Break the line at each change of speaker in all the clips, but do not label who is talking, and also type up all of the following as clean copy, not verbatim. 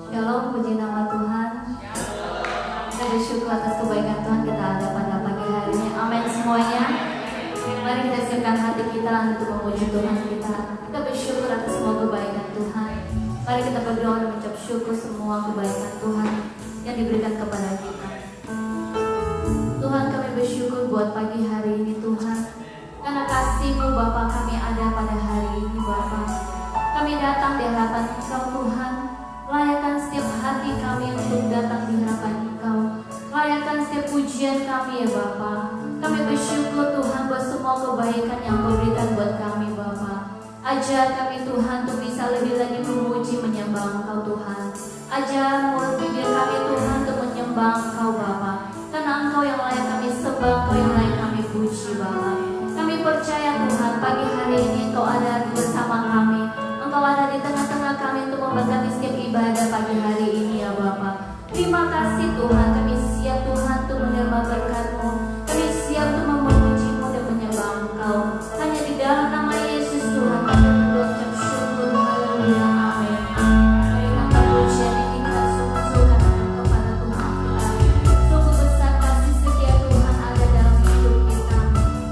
Shalom, puji nama Tuhan. Kita bersyukur atas kebaikan Tuhan kita ada pada pagi hari ini. Amin semuanya. Mari kita siapkan hati kita untuk memuji Tuhan kita. Kita bersyukur atas semua kebaikan Tuhan. Mari kita berdoa dan mengucap syukur semua kebaikan Tuhan yang diberikan kepada kita. Tuhan, kami bersyukur buat pagi hari ini Tuhan. Karena kasih-Mu Bapa kami ada pada hari ini Bapa. Kami datang di hadapan Engkau Tuhan. Layakan setiap hati kami untuk datang di hadapan Engkau. Layakan setiap pujian kami ya Bapa. Kami bersyukur Tuhan buat semua kebaikan yang Kau berikan buat kami Bapa. Ajar kami Tuhan untuk bisa lebih lagi memuji menyembah Engkau Tuhan. Ajar mulut bibir kami Tuhan untuk menyembah Engkau Bapa. Karena Engkau yang layak kami sembah, Engkau yang layak kami puji Bapa. Kami percaya Tuhan pagi hari ini Engkau ada bersama kami. Engkau ada di tengah-tengah kami untuk memberkati setiap ibadah pagi hari ini ya Bapa. Terima kasih Tuhan, kami siap Tuhan untuk menerima berkat-Mu. Kami siap untuk memuji-Mu dan menyembah Engkau. Hanya di dalam nama Yesus Tuhan kami mengucap syukur. Haleluya, amin. Berikan pujian ini kita sungguh-sungguh kepada Tuhan kita. Sungguh besar kasih setia Tuhan ada dalam hidup kita.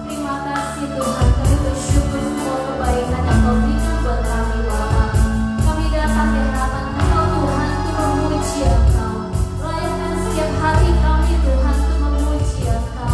Terima kasih Tuhan, kami bersyukur semua kebaikan yang Kau berikan buat kami Bapa. Kami datang di hadapan Engkau Tuhan untuk memuji Engkau. Layakkan setiap hati kami Tuhan untuk memuji Engkau.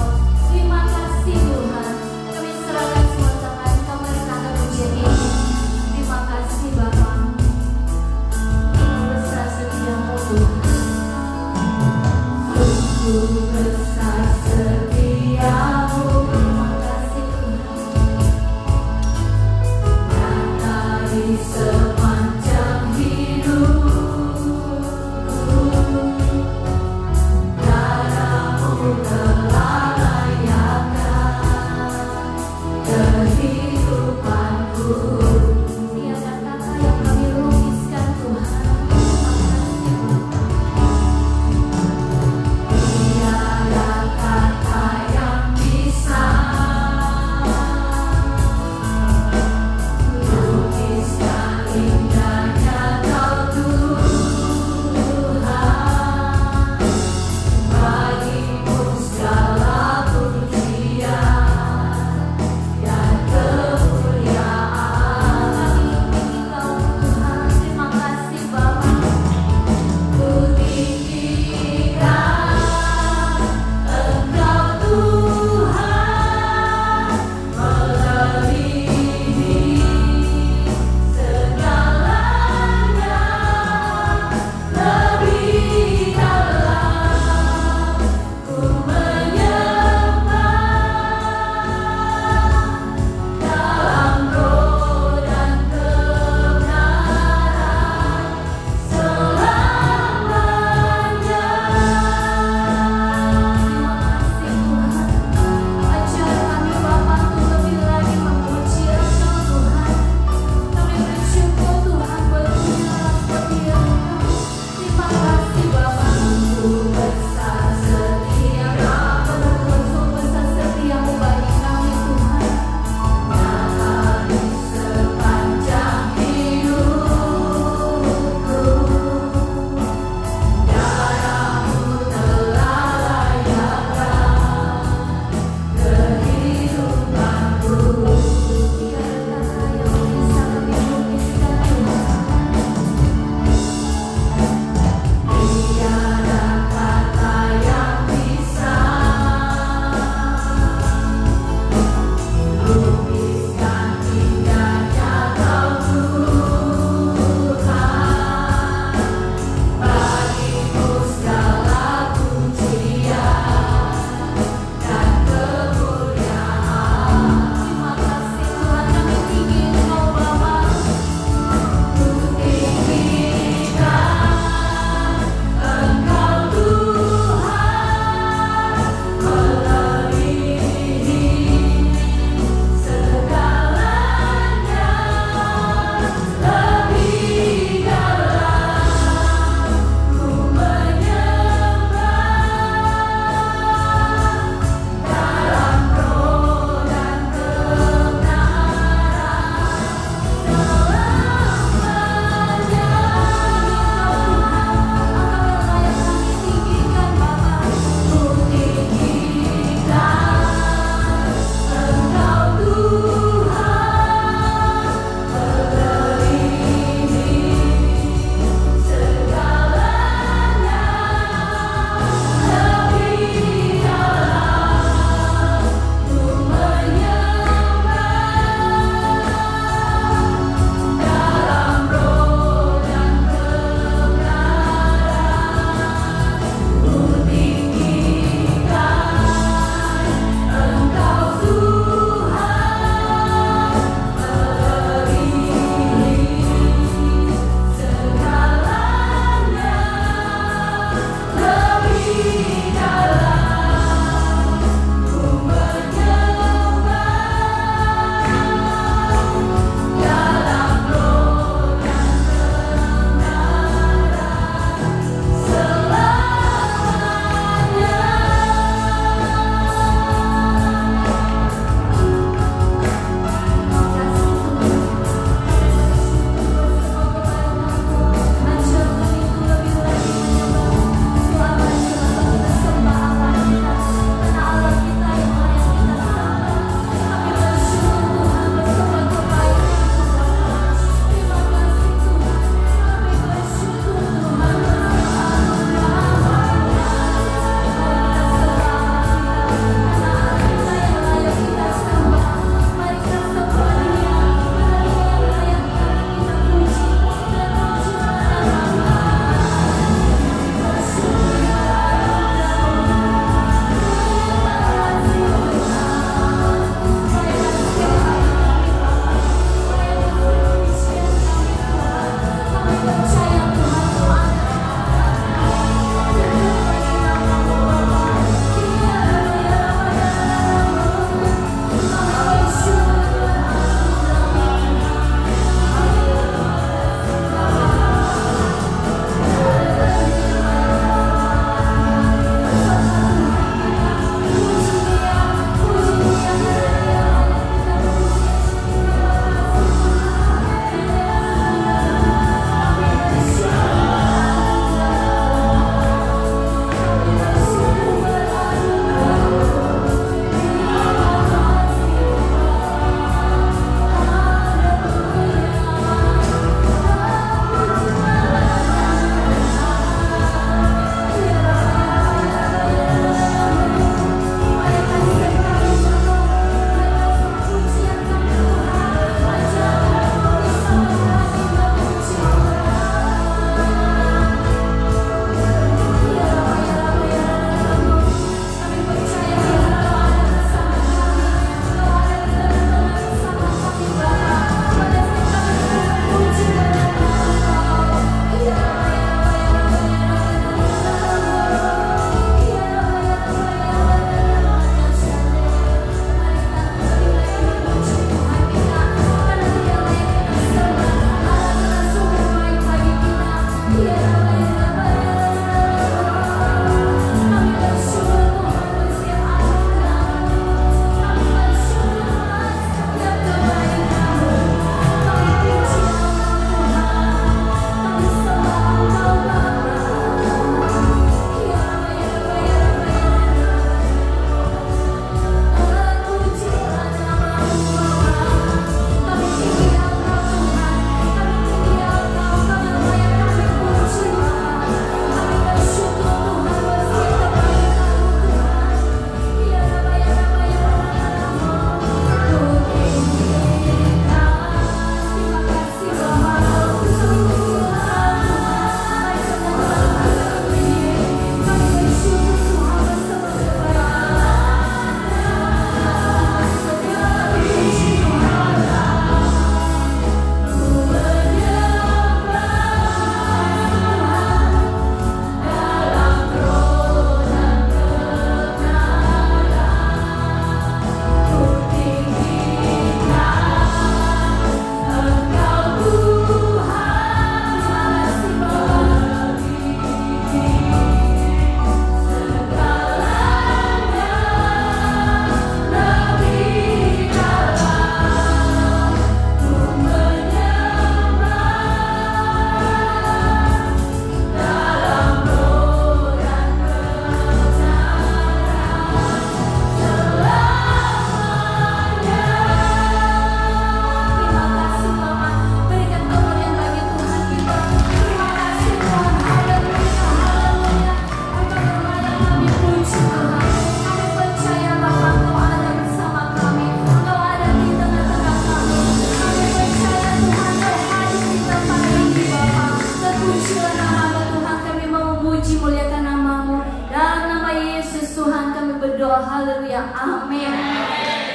Tuhan nama-Mu Tuhan, kami mau memuji muliakan nama-Mu. Dalam nama Yesus Tuhan kami berdoa, haleluya, amin.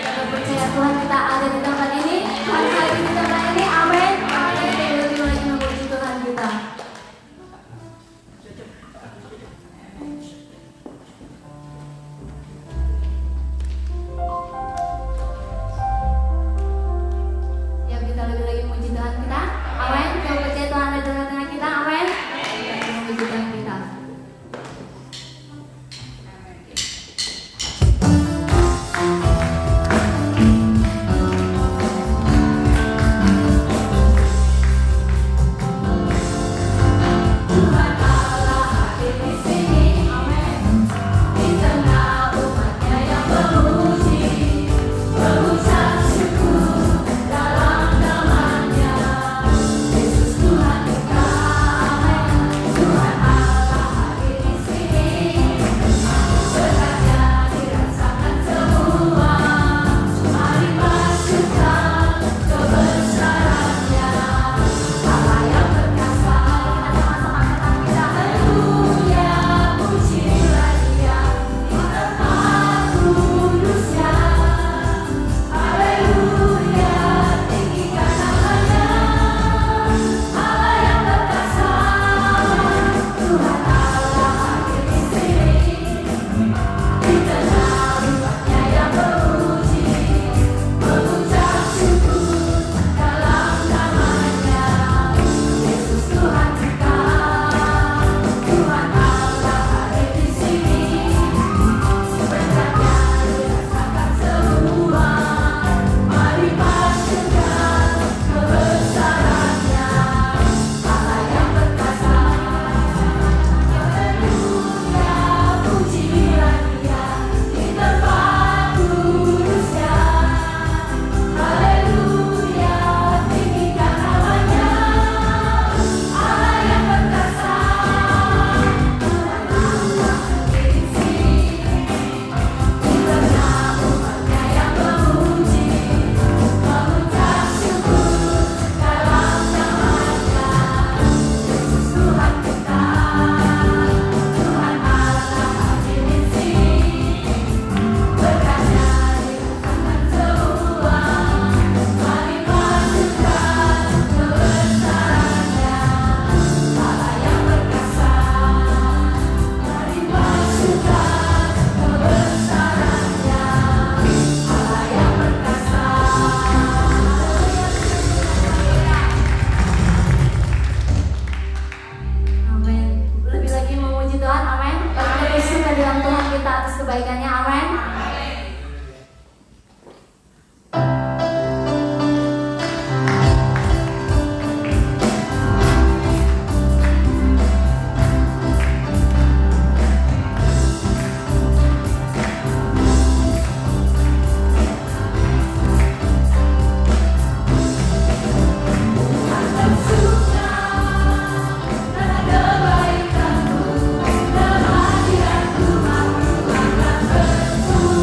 Kami percaya Tuhan kita ada di tempat ini, Tuhan hadir di tempat ini, amin. Kita lebih lagi memuji Tuhan kita. Ya kita lebih lagi memuji Tuhan kita, amin. Kami percaya Tuhan ada di tengah-tengah kita, amin. Kita memuji Tuhan kita. Kebaikannya, amin.
Kebaikanmu, kehadiranmu, aku akan bersyukur.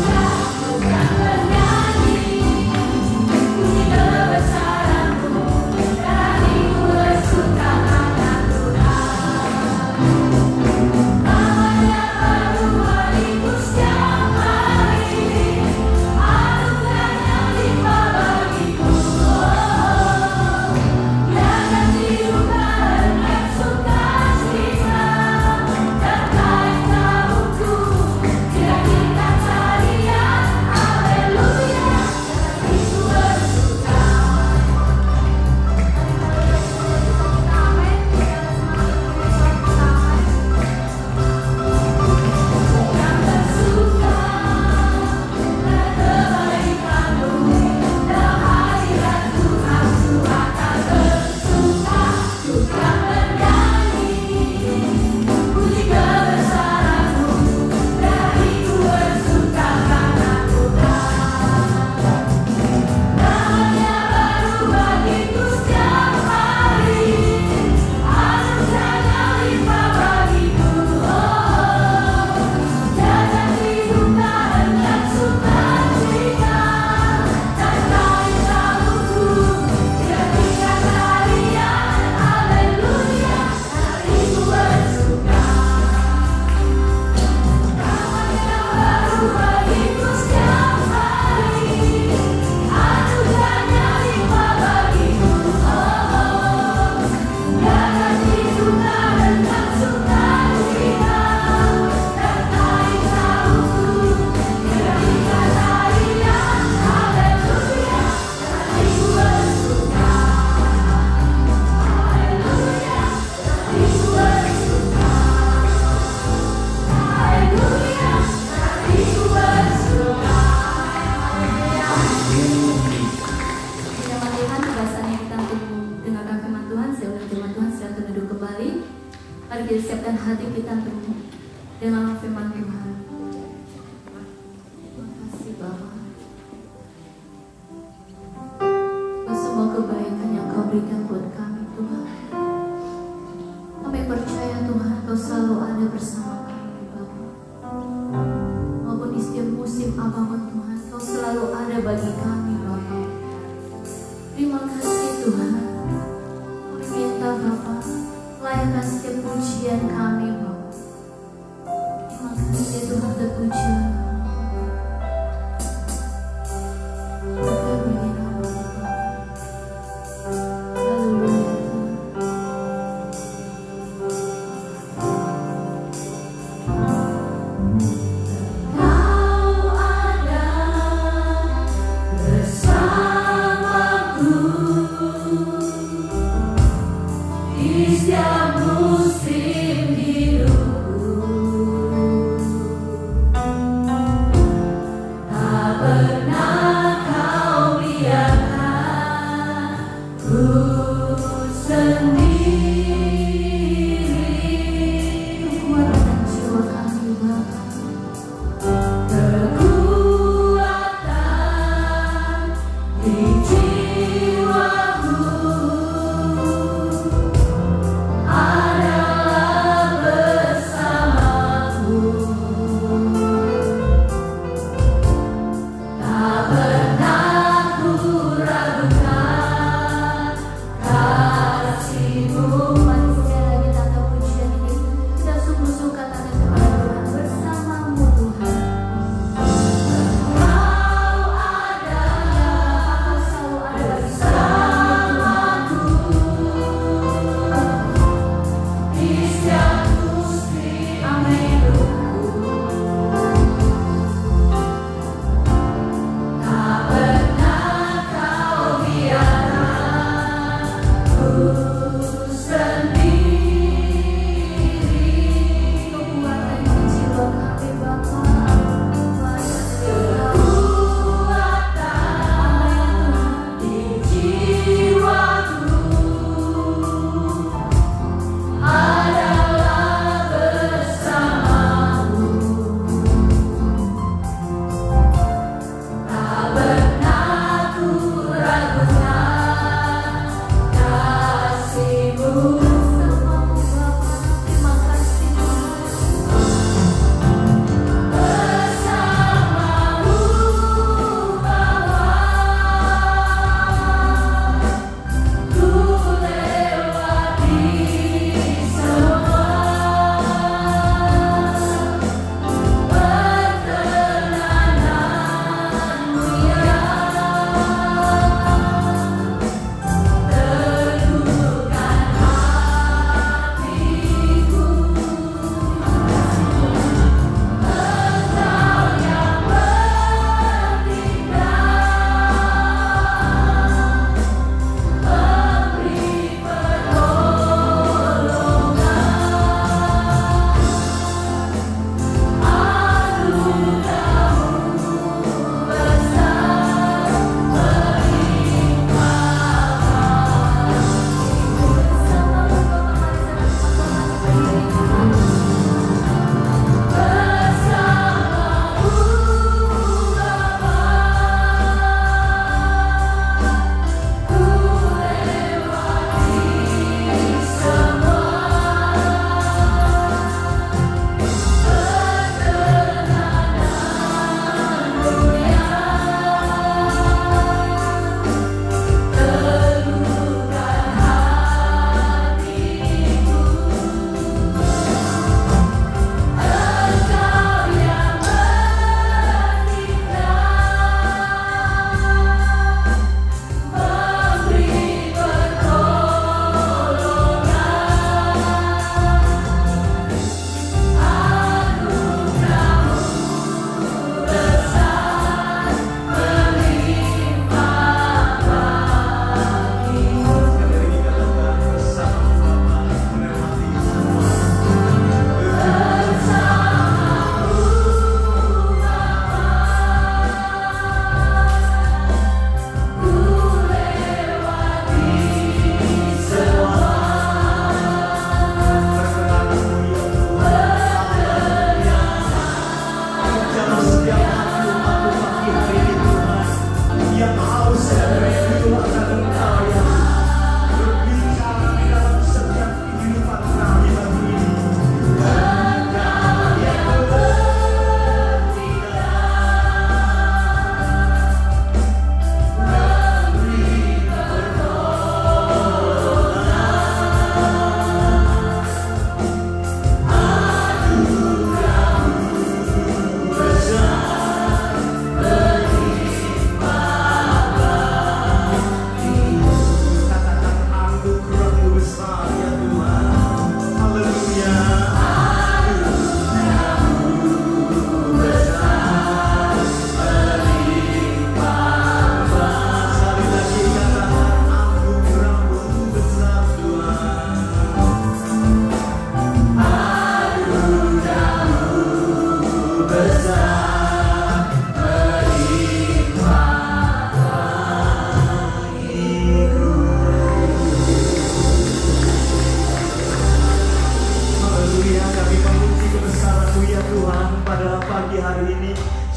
Mari kita siapkan hati kita untuk dengan firman Tuhan. Terima kasih Bapa. Untuk semua kebaikan yang Kau berikan buat kami Tuhan. Kami percaya Tuhan Kau selalu ada bersama kami Bapa. Maupun di setiap musim apapun Tuhan, Kau selalu ada bagi kami Bapa. Terima kasih Tuhan. Kami minta Bapa, layakkan setiap pujian kami Bapa. Terima kasih Tuhan, terpuji. Terpuji nama Bapa. Haleluya Tuhan. Kau ada bersamaku di setiap musim.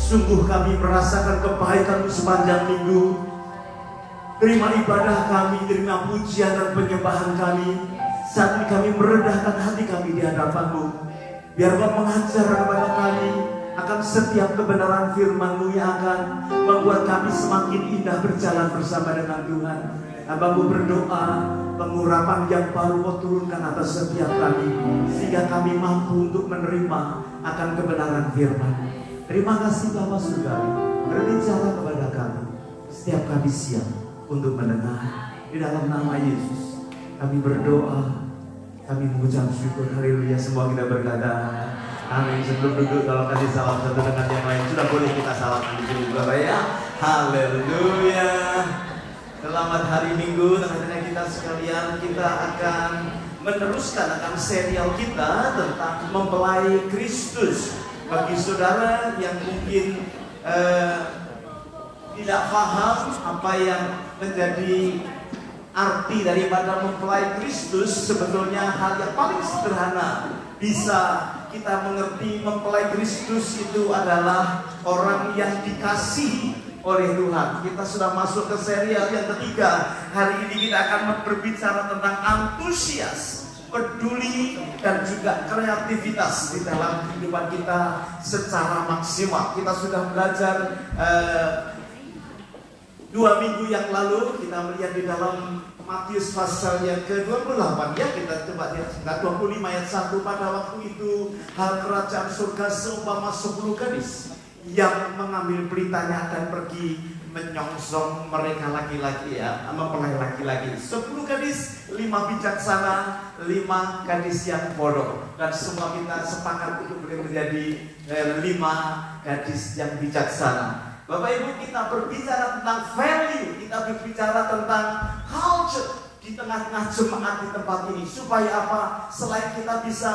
Sungguh kami merasakan kebaikan-Mu sepanjang minggu. Terima ibadah kami, terima pujian dan penyembahan kami. Saat ini kami merendahkan hati kami di hadapan-Mu. Biar Kau mengajar kepada kami akan setiap kebenaran firman-Mu yang akan membuat kami semakin indah berjalan bersama dengan Tuhan. Hamba-Mu berdoa, pengurapan yang baru Kau turunkan atas setiap kami, sehingga kami mampu untuk menerima akan kebenaran firman. Terima kasih Bapa Surgawi, berbicara kepada kami. Setiap kami siap untuk mendengar. Di dalam nama Yesus kami berdoa, kami mengucap syukur. Haleluya. Semua kita berkata amin. Sebelum duduk, kalau kasih salam satu dengan yang lain, sudah boleh kita salaman di sini Bapak ya. Haleluya. Selamat hari Minggu teman-teman kita sekalian. Kita akan meneruskan akan serial kita tentang mempelai Kristus. Bagi saudara yang mungkin tidak paham apa yang menjadi arti daripada mempelai Kristus, sebetulnya hal yang paling sederhana bisa kita mengerti. Mempelai Kristus itu adalah orang yang dikasihi oleh Tuhan. Kita sudah masuk ke serial yang ketiga. Hari ini kita akan berbicara tentang antusias, peduli, dan juga kreativitas di dalam kehidupan kita secara maksimal. Kita sudah belajar 2 minggu yang lalu. Kita melihat di dalam Matius pasal yang ke-28 ya. Kita coba lihat 25 ayat 1. Pada waktu itu hal kerajaan surga seumpama 10 gadis yang mengambil pelitanya dan pergi menyongsong mereka laki-laki ya, mempelai laki-laki. 10 gadis, 5 bijaksana, 5 gadis yang bodoh. Dan semua kita sepakat untuk boleh menjadi 5 gadis yang bijaksana. Bapak Ibu, kita berbicara tentang value, kita berbicara tentang culture di tengah-tengah jemaat di tempat ini. Supaya apa? Selain kita bisa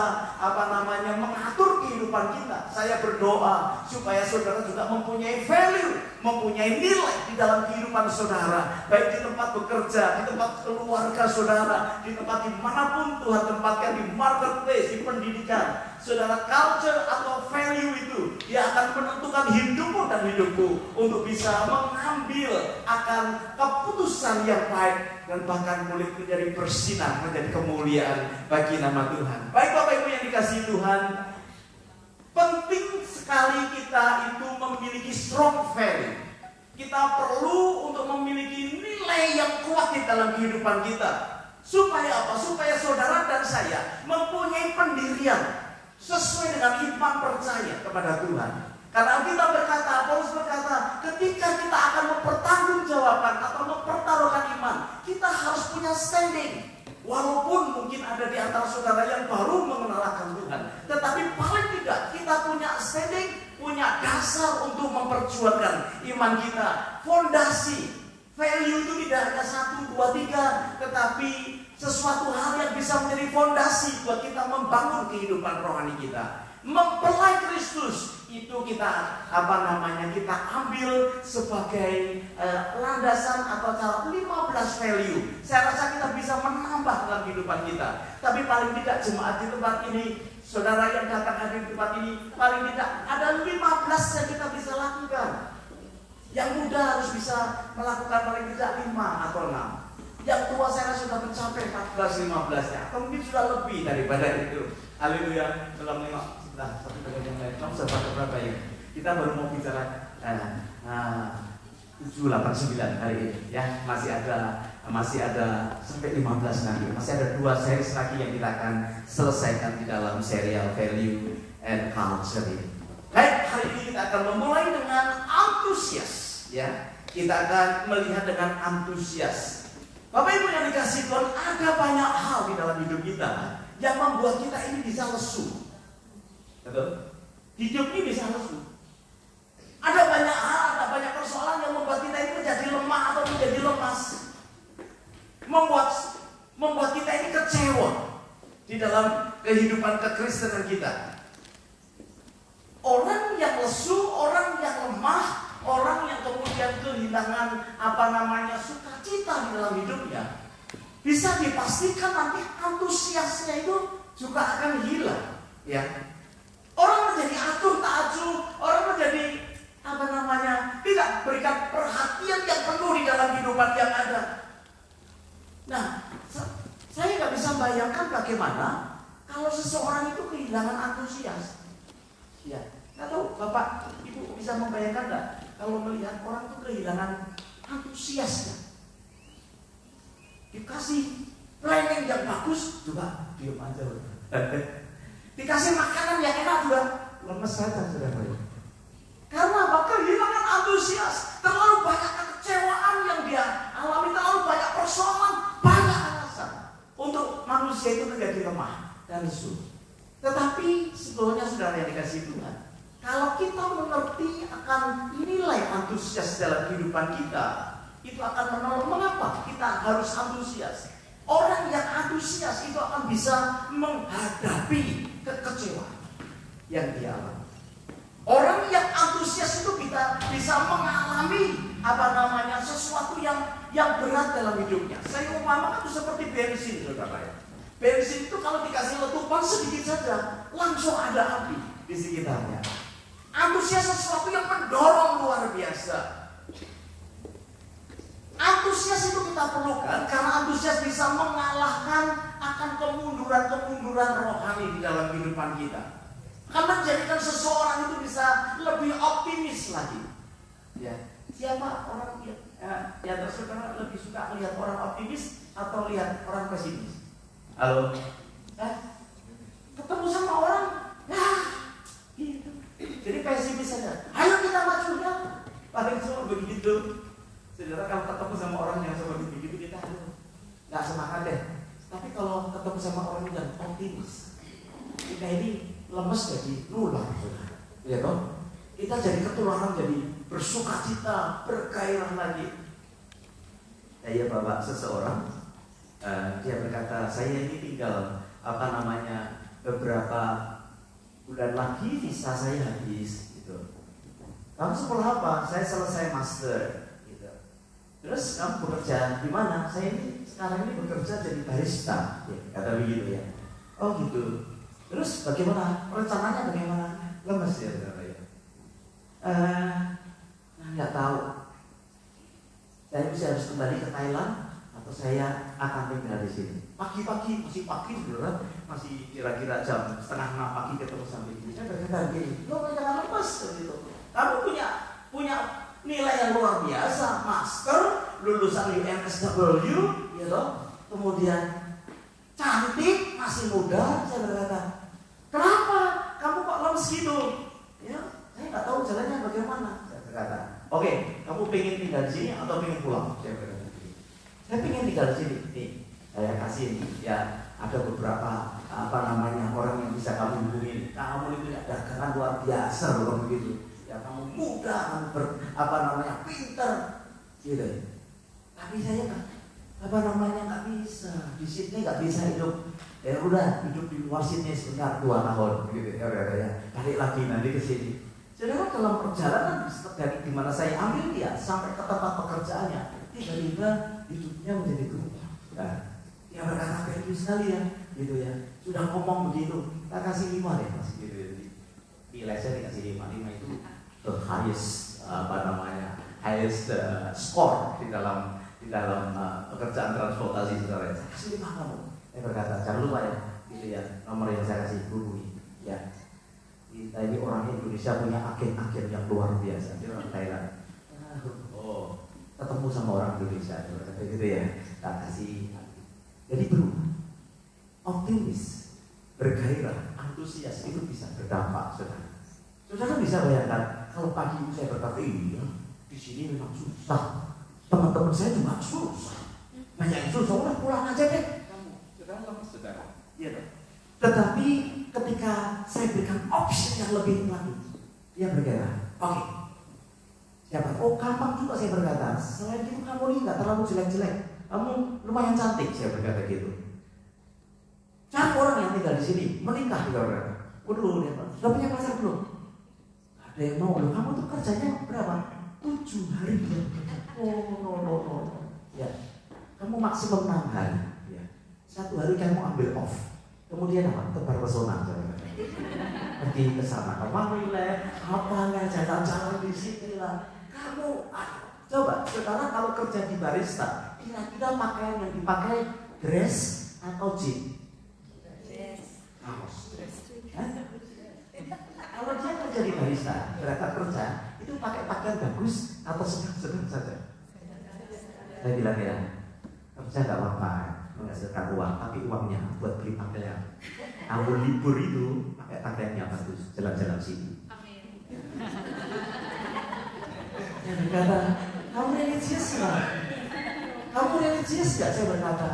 mengatur kehidupan kita, saya berdoa supaya saudara juga mempunyai value, mempunyai nilai di dalam kehidupan saudara. Baik di tempat bekerja, di tempat keluarga saudara, di tempat dimanapun Tuhan tempatkan, di marketplace, di pendidikan. Saudara, culture atau value itu dia akan menentukan hidupmu dan hidupku untuk bisa mengambil akan keputusan yang baik dan bahkan boleh menjadi bersinar, menjadi kemuliaan bagi nama Tuhan. Baik Bapak Ibu yang dikasihi Tuhan, penting sekali kita itu memiliki strong value. Kita perlu untuk memiliki nilai yang kuat di dalam kehidupan kita. Supaya apa? Supaya saudara dan saya mempunyai pendirian sesuai dengan iman percaya kepada Tuhan. Karena kita berkata, Paulus berkata, ketika kita akan mempertanggungjawabkan atau mempertaruhkan iman, kita harus punya standing. Walaupun mungkin ada di antara saudara yang baru mengenal akan Tuhan, tetapi paling tidak kita punya standing, punya dasar untuk memperjuangkan iman kita. Fondasi, value itu tidak hanya 1, 2, 3, tetapi sesuatu hal yang bisa menjadi fondasi buat kita membangun kehidupan rohani kita. Mempelai Kristus itu kita kita ambil sebagai landasan atau cara 15 value. Saya rasa kita bisa menambah dalam kehidupan kita. Tapi paling tidak jemaat di tempat ini, saudara yang datang hadir di tempat ini, paling tidak ada 15 yang kita bisa lakukan. Yang muda harus bisa melakukan paling tidak 5 atau 6. Yang tua saya sudah mencapai 14-15 atau mungkin sudah lebih daripada itu. Haleluya. Dalam 5 satu bagian yang lain. Kamu sudah berapa ya? Kita baru mau bicara 7, 8, 9 hari ini ya. Masih ada sampai 15 nanti. Masih ada 2 seri lagi yang kita akan selesaikan di dalam serial Value and Culture ini. Baik, hari ini kita akan memulai dengan antusias ya. Kita akan melihat dengan antusias. Bapak Ibu yang dikasihi Tuhan, ada banyak hal di dalam hidup kita yang membuat kita ini bisa lesu. Betul? Hidup ini bisa lesu. Ada banyak hal, ada banyak persoalan yang membuat kita ini menjadi lemah atau menjadi lemas. Membuat kita ini kecewa di dalam kehidupan kekristenan kita. Orang yang lesu, orang yang lemah, orang yang kemudian kehilangan sukacita di dalam hidupnya, bisa dipastikan nanti antusiasnya itu juga akan hilang ya. Orang menjadi acuh tak acuh, orang menjadi berikan perhatian yang penuh di dalam kehidupan yang ada. Nah, saya nggak bisa bayangkan bagaimana kalau seseorang itu kehilangan antusias. Ya, nggak tahu Bapak Ibu bisa membayangkan nggak kalau melihat orang itu kehilangan antusiasnya. Dikasih planning yang bagus juga diam aja. Dikasih makanan yang enak juga lemes saja sudah. Karena apa? Kehilangan antusias. Terlalu banyak kekecewaan yang dia alami, terlalu banyak persoalan, banyak alasan untuk manusia itu menjadi lemah dan lesu. Tetapi sebetulnya saudara yang dikasih Tuhan, kalau kita mengerti akan nilai antusias dalam kehidupan kita, itu akan menolong. Mengapa kita harus antusias? Orang yang antusias itu akan bisa menghadapi kekecewaan yang dia alami. Orang yang antusias itu bisa mengalami sesuatu yang berat dalam hidupnya. Saya umpamakan itu seperti bensin, saudara ya. Bensin itu kalau dikasih letupan sedikit saja, langsung ada api di sekitarnya. Antusias sesuatu yang mendorong luar biasa. Antusias itu kita perlukan karena antusias bisa mengalahkan akan kemunduran rohani di dalam kehidupan kita. Akan menjadikan seseorang itu bisa lebih optimis lagi. Ya, siapa orang di antara saudara lebih suka melihat orang optimis atau lihat orang pesimis? Halo, ketemu sama orang, gitu. Jadi pesimis saja. Ayo kita maju ya. Paling semua begitu. Saudara kalau ketemu sama orang yang seperti begitu kita nggak semangat deh. Tapi kalau ketemu sama orang yang optimis, kita ini lemes jadi nular, ya toh? Kita jadi ketularan, jadi bersukacita, bergairah lagi. Saya bawa seseorang, dia berkata, saya ini tinggal beberapa bulan lagi visa saya habis, gitu. Kamu sekolah apa? Saya selesai master. Terus kamu bekerja di mana? Saya ini sekarang ini bekerja jadi barista, ya, kata begitu ya. Oh gitu. Terus bagaimana? Rencananya bagaimana? Lemes ya, saudara ya. Nggak tahu. Saya harus kembali ke Thailand atau saya akan tinggal di sini. Pagi-pagi, masih pagi, saudara, masih kira-kira jam 5:30 pagi ketemu sampai ini. Saya berkata gini, lo jangan lemes gitu. Kamu punya nilai yang luar biasa, master, lulusan UNSW, ya loh. Kemudian cantik, masih muda. Saya berkata, kenapa kamu kok lemes gitu? Ya, saya nggak tahu jalannya bagaimana. Saya berkata, oke, kamu pengen tinggal di sini atau pengen pulang? Saya berkata, saya pengen tinggal di sini. Nih, saya kasih nih, ya ada beberapa orang yang bisa kamu hubungin. Kamu itu dagangan luar biasa loh begitu. Ya kamu muda, kamu pinter, gitu. Tapi saya nggak bisa. Di Sydney nggak bisa hidup. Ya udah hidup di luar Sydney sebentar 2 tahun, gitu ya. Balik lagi nanti ke sini. Saudara dalam perjalanan dari dimana saya ambil dia sampai ke tempat pekerjaannya, tiba-tiba hidupnya menjadi berubah. Nah, dia berkata kayak sekali ya, gitu ya. Sudah ngomong begitu, kita kasih 5 deh, masih gitu ya. Nilai saya dikasih 5 itu the highest score di dalam pekerjaan transportasi, saudara. Saya kasih 5 kamu. Saya berkata jangan lupa ya, gitu ya, nomor yang saya kasih hubungi. Ya, kita ini orang Indonesia punya agen-agen yang luar biasa. Dia orang Thailand. Ketemu sama orang Indonesia, gitu ya. Kita kasih. Jadi berubah, optimis, bergairah, antusias itu bisa berdampak, saudara. Saudara bisa bayangkan kalau pagi itu saya berkata, iya, di sini memang susah. Teman-teman saya juga susah. Banyak yang susah, udah pulang aja deh. Kamu, saudara lemes, saudara. Iya. Tetapi ketika saya berikan opsi yang lebih lagi, dia berkata, oke. Siapa? Oh, gampang juga saya berkata. Selain itu kamu ini nggak terlalu jelek-jelek. Kamu lumayan cantik, saya berkata gitu. Cari orang yang tinggal di sini, menikah juga berkata. Waduh, dia sudah punya pacar belum? Ada yang mau, kamu tuh kerjanya berapa? 7 hari dia bekerja. No. Ya, kamu maksimum 6 hari. Ya. 1 hari kamu ambil off. Kemudian apa? Tebar pesona. Pergi ke sana, kamu relax, jalan-jalan di sini lah.
Kamu coba, saudara kalau kerja di barista, kira-kira pakaian yang dipakai dress atau jeans? Kaos. Kalau dia kerja di barista, berangkat kerja, itu pakai pakaian bagus atau sedang saja? Saya bilang ya, kerja nggak apa-apa, menghasilkan uang, tapi uangnya buat beli pakaian. Kamu libur itu pakai pakaian yang bagus, jalan-jalan sini. Yang berkata, kamu religius nggak? Kamu religius nggak? Saya berkata,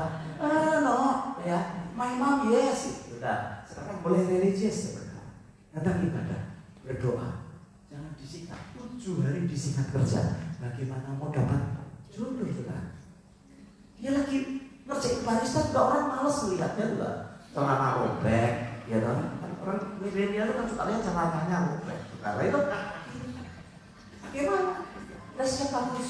no, ya, my mom yes. Sudah, sekarang boleh religius. Saya berkata, datang ibadah, berdoa, jangan disikat. 7 hari disikat kerja, bagaimana mau dapat jodoh, sudah? Dia lagi ngerjain barista juga orang males melihatnya juga. Celana robek, ya kan? Orang milenial kan suka lihat celananya robek. Karena itu, bagaimana? Dressnya bagus.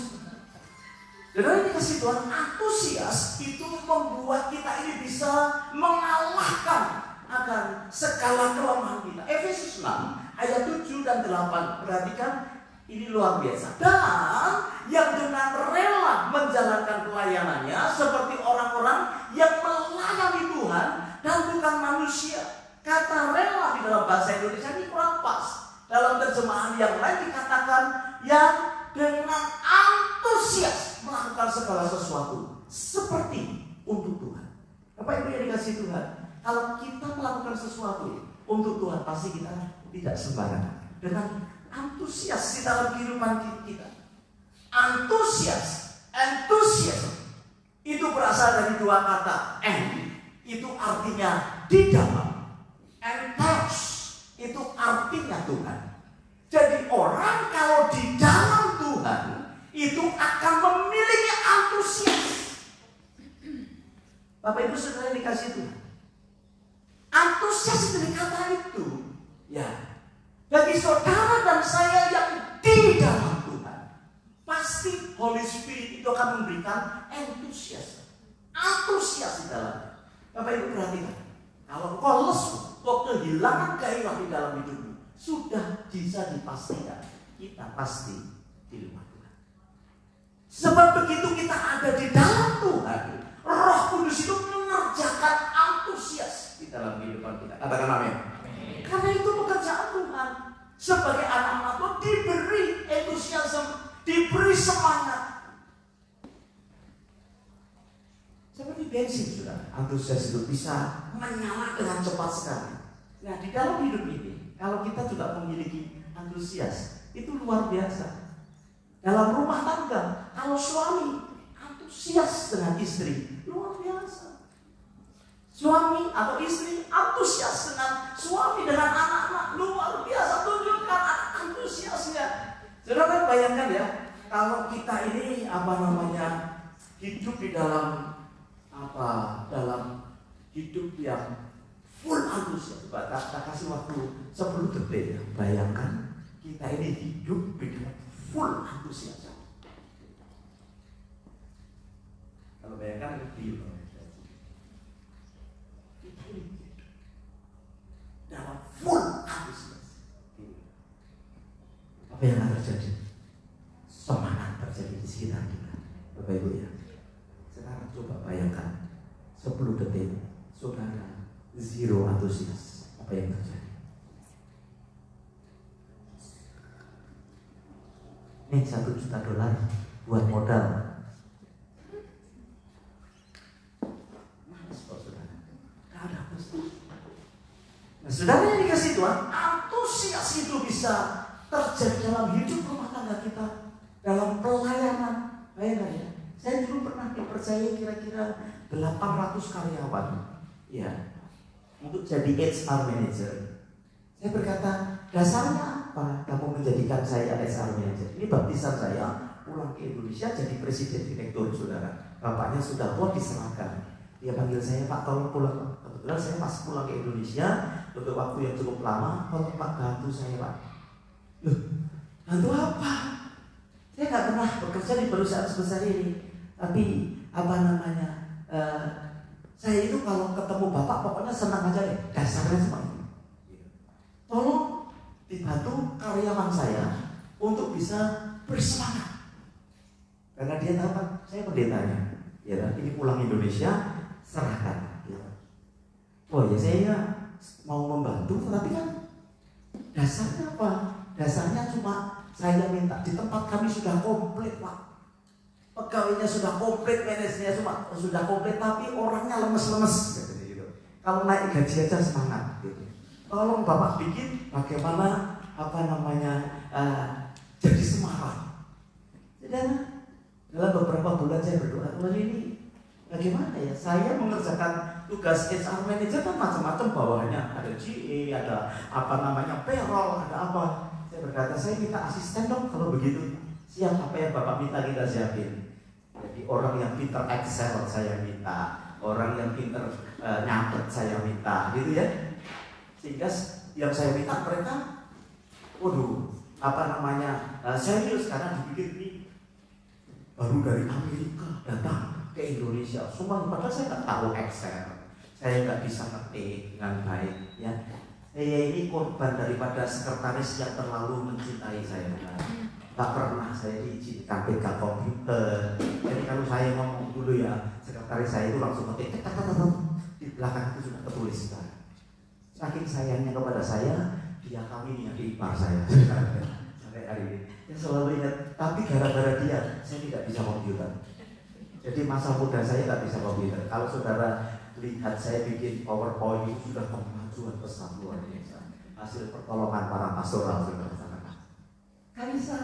Dan ini kasih Tuhan, antusias itu membuat kita ini bisa mengalahkan akan segala kelemahan kita. Efesus 6 ayat 7 dan 8. Perhatikan, ini luar biasa. Dan yang dengan rela menjalankan pelayanannya seperti orang-orang yang melayani Tuhan dan bukan manusia. Kata rela di dalam bahasa Indonesia ini kurang pas. Dalam terjemahan yang lain dikatakan yang dengan antusias melakukan segala sesuatu seperti untuk Tuhan. Bapak Ibu yang dikasih Tuhan, kalau kita melakukan sesuatu untuk Tuhan, pasti kita tidak sembarangan. Dengan antusias di dalam kehidupan kita. Antusias, enthusiasm itu berasal dari 2 kata. Itu artinya di dalam. Entos itu artinya Tuhan. Jadi orang kalau di dalam Tuhan itu akan memiliki antusias. Bapak Ibu Saudara dikasih Tuhan, antusias dari kata itu, ya, bagi saudara dan saya yang di dalam Tuhan, pasti Holy Spirit itu akan memberikan antusias di dalam. Bapak Ibu perhatikan, kalau kau lesu, kau kehilangan gairah di dalam hidupmu, sudah bisa dipastikan kita pasti di rumah Tuhan. Sebab begitu kita ada di dalam Tuhan, Roh Kudus itu mengerjakan antusias di dalam kehidupan kita. Katakan amin. Karena itu pekerjaan Tuhan. Sebagai anak-anak Tuhan diberi entusiasme, diberi semangat. Seperti bensin, sudah. Antusias itu bisa menyala dengan cepat sekali. Nah, di dalam hidup ini, kalau kita juga memiliki antusias, itu luar biasa. Dalam rumah tangga, kalau suami antusias dengan istri, luar biasa. Suami atau istri antusias dengan suami, dengan anak-anak, luar biasa. Tunjukkan antusiasnya. Saudara bayangkan ya, kalau kita ini hidup di dalam dalam hidup yang full antusias. Kita kasih waktu 10 detik ya. Bayangkan kita ini hidup di dalam full antusias. Kalau bayangkan lebih dalam full antusias. Apa yang akan terjadi? Semangat terjadi di sekitar kita. Bapak Ibu ya. Sekarang coba bayangkan 10 detik saudara zero antusias. Apa yang terjadi? Ini $1 juta buat modal. Malas kok saudara. Gak ada antusias. Nah, saudara yang dikasih Tuhan, antusias itu bisa terjadi dalam hidup rumah tangga kita, dalam pelayanan. Bayangkan ya, saya dulu pernah dipercaya kira-kira 800 karyawan, ya, untuk jadi HR manager. Saya berkata, dasarnya apa kamu menjadikan saya HR manager? Ini baptisan saya pulang ke Indonesia jadi presiden direktur, saudara. Bapaknya sudah tua diserahkan. Dia panggil saya, Pak tolong pulang. Kebetulan saya pas pulang ke Indonesia untuk waktu yang cukup lama. Tolong Pak bantu saya, Pak. Loh, bantu apa? Saya nggak pernah bekerja di perusahaan sebesar ini. Tapi saya itu kalau ketemu Bapak pokoknya senang aja deh. Dasarnya semua itu. Tolong dibantu karyawan saya untuk bisa bersemangat. Karena dia tahu kan, saya pendetanya. Ya, ini pulang Indonesia, serahkan. Ya. Oh ya, saya mau membantu, tapi kan dasarnya apa? Dasarnya cuma saya minta, di tempat kami sudah komplit, Pak. Pegawainya sudah komplit, manajernya sudah komplit, tapi orangnya lemes-lemes. Gitu. Kalau naik gaji aja semangat. Gitu. Tolong Bapak bikin bagaimana jadi semangat. Dan dalam beberapa bulan saya berdoa, Tuhan ini bagaimana ya? Saya mengerjakan tugas HR manager kan macam-macam bawahannya, ada GA, ada payroll, ada apa. Saya berkata, saya minta asisten dong kalau begitu. Siap, apa yang Bapak minta kita siapin. Jadi orang yang pinter Excel saya minta, orang yang pinter nyatet saya minta, gitu ya. Sehingga yang saya minta mereka, serius karena dipikir ini baru dari Amerika datang ke Indonesia. Semua padahal saya nggak tahu Excel, saya nggak bisa ngetik dengan baik. Ya, saya ini korban daripada sekretaris yang terlalu mencintai saya. Tak pernah saya diizinkan pegang komputer. Jadi kalau saya ngomong dulu ya, sekretaris saya itu langsung ngetik, di belakang itu sudah tertulis. Saking sayangnya kepada saya, dia kami yang ipar saya sampai hari ini. Yang selalu ingat, tapi gara-gara dia, saya tidak bisa komputer. Jadi masa muda saya nggak bisa komputer. Kalau saudara lihat saya bikin PowerPoint itu sudah kemajuan besar luar biasa. Hasil pertolongan para pastoral saudara-saudara. Kan bisa.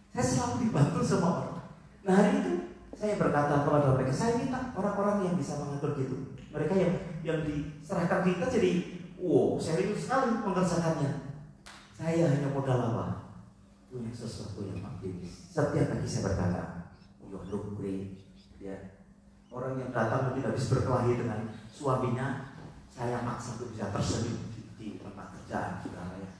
Saya selalu dibantu sama orang. Nah hari itu saya berkata kepada mereka, saya minta orang-orang yang bisa mengatur gitu. Mereka yang diserahkan kita jadi, serius sekali mengerjakannya. Saya hanya modal apa? Punya sesuatu yang optimis. Setiap pagi saya berkata, you look great. Ya. Orang yang datang mungkin habis berkelahi dengan suaminya, saya maksa untuk bisa tersenyum di tempat kerjaan, saudara ya.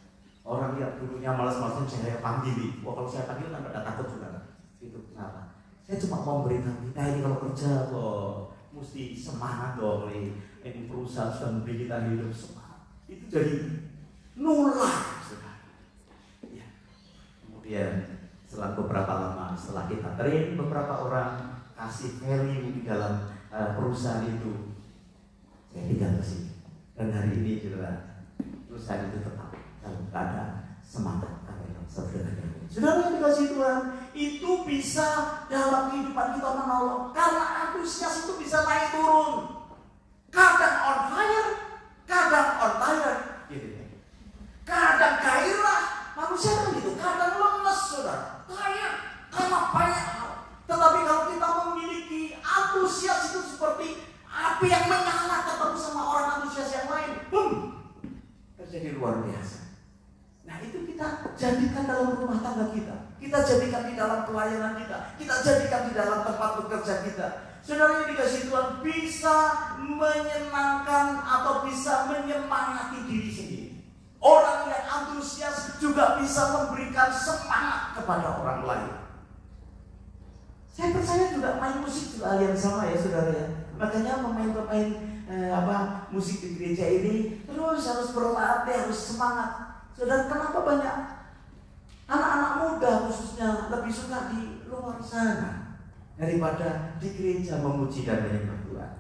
Orang yang dulunya malas-malasan saya panggil. Kalau saya panggil kan pada takut saudara. Itu kenapa? Saya cuma mau memberitahu kita ini kalau kerja mesti semangat dong. Ini perusahaan sudah memberi kita hidup semangat. Itu jadi nular. Kemudian setelah beberapa lama, setelah kita train beberapa orang, kasih value di dalam perusahaan itu, saya tinggal ke sini. Dan hari ini saudara, perusahaan itu tetap dalam keadaan semangat. Saudara yang dikasih Tuhan, itu bisa dalam kehidupan kita menolong. Karena antusias itu bisa naik turun. Kadang on fire, kadang on fire. Kadang gairah. Manusia kan gitu, kadang lemes saudara, tired, karena banyak hal. Tetapi kalau kita memiliki antusias itu seperti api yang menyala ketemu sama orang antusias yang lain, terjadi luar biasa. Nah itu kita jadikan dalam rumah tangga kita jadikan di dalam pelayanan kita jadikan di dalam tempat bekerja kita. Saudara yang dikasih Tuhan bisa menyenangkan atau bisa menyemangati diri sendiri. Orang yang antusias juga bisa memberikan semangat kepada orang lain. Saya percaya juga main musik juga hal yang sama ya saudara ya. Makanya pemain-pemain musik di gereja ini terus harus berlatih, harus semangat. Saudara, kenapa banyak anak-anak muda khususnya lebih suka di luar sana daripada di gereja memuji dan menyembah Tuhan?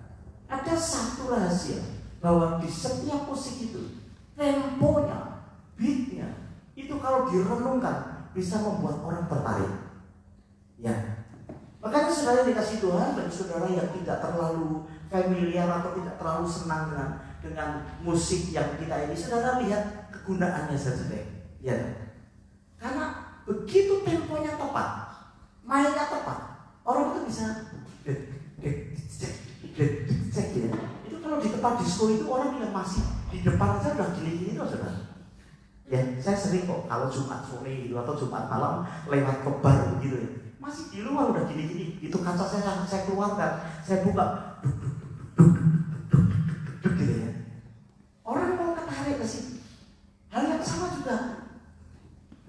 Ada satu rahasia bahwa di setiap musik itu temponya, beatnya, itu kalau direnungkan bisa membuat orang tertarik. Ya, makanya saudara dikasih Tuhan, bagi saudara yang tidak terlalu familiar atau tidak terlalu senang dengan musik yang kita ini, saudara lihat kegunaannya saja deh. Ya, karena begitu temponya tepat, mainnya tepat, orang itu bisa cek ya. Itu kalau di tempat disco itu orang yang masih di depan aja udah gini-gini tuh saudara. Ya, saya sering kok kalau Jumat sore gitu atau Jumat malam lewat ke bar begitu ya. Masih di luar udah gini-gini. Itu kaca saya keluarkan, saya buka, gitu ya. Orang mau ketarik ke sini. Hal yang sama juga.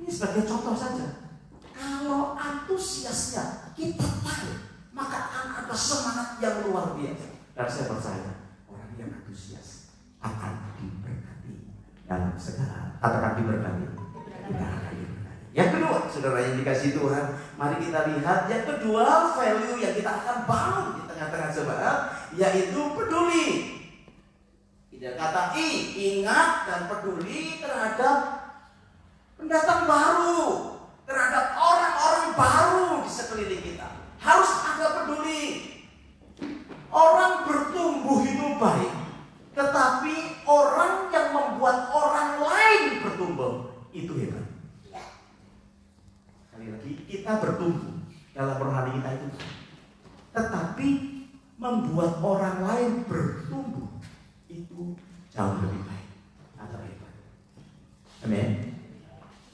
Ini sebagai contoh saja. Kalau antusiasnya kita tarik, maka akan ada semangat yang luar biasa. Dan saya percaya orang yang antusias akan diberkati dalam segala, akan diberkati. Yang kedua, saudara yang dikasih Tuhan, mari kita lihat yang kedua value yang kita akan bangun di tengah-tengah jemaat, yaitu peduli. Tidak kata ingat dan peduli terhadap pendatang baru, terhadap orang-orang baru di sekeliling kita. Harus ada peduli. Orang bertumbuh itu baik, tetapi orang yang membuat orang lain bertumbuh itu hebat. Sekali lagi, kita bertumbuh dalam rohani kita itu, tetapi membuat orang lain bertumbuh itu jauh lebih baik atau hebat. Amin.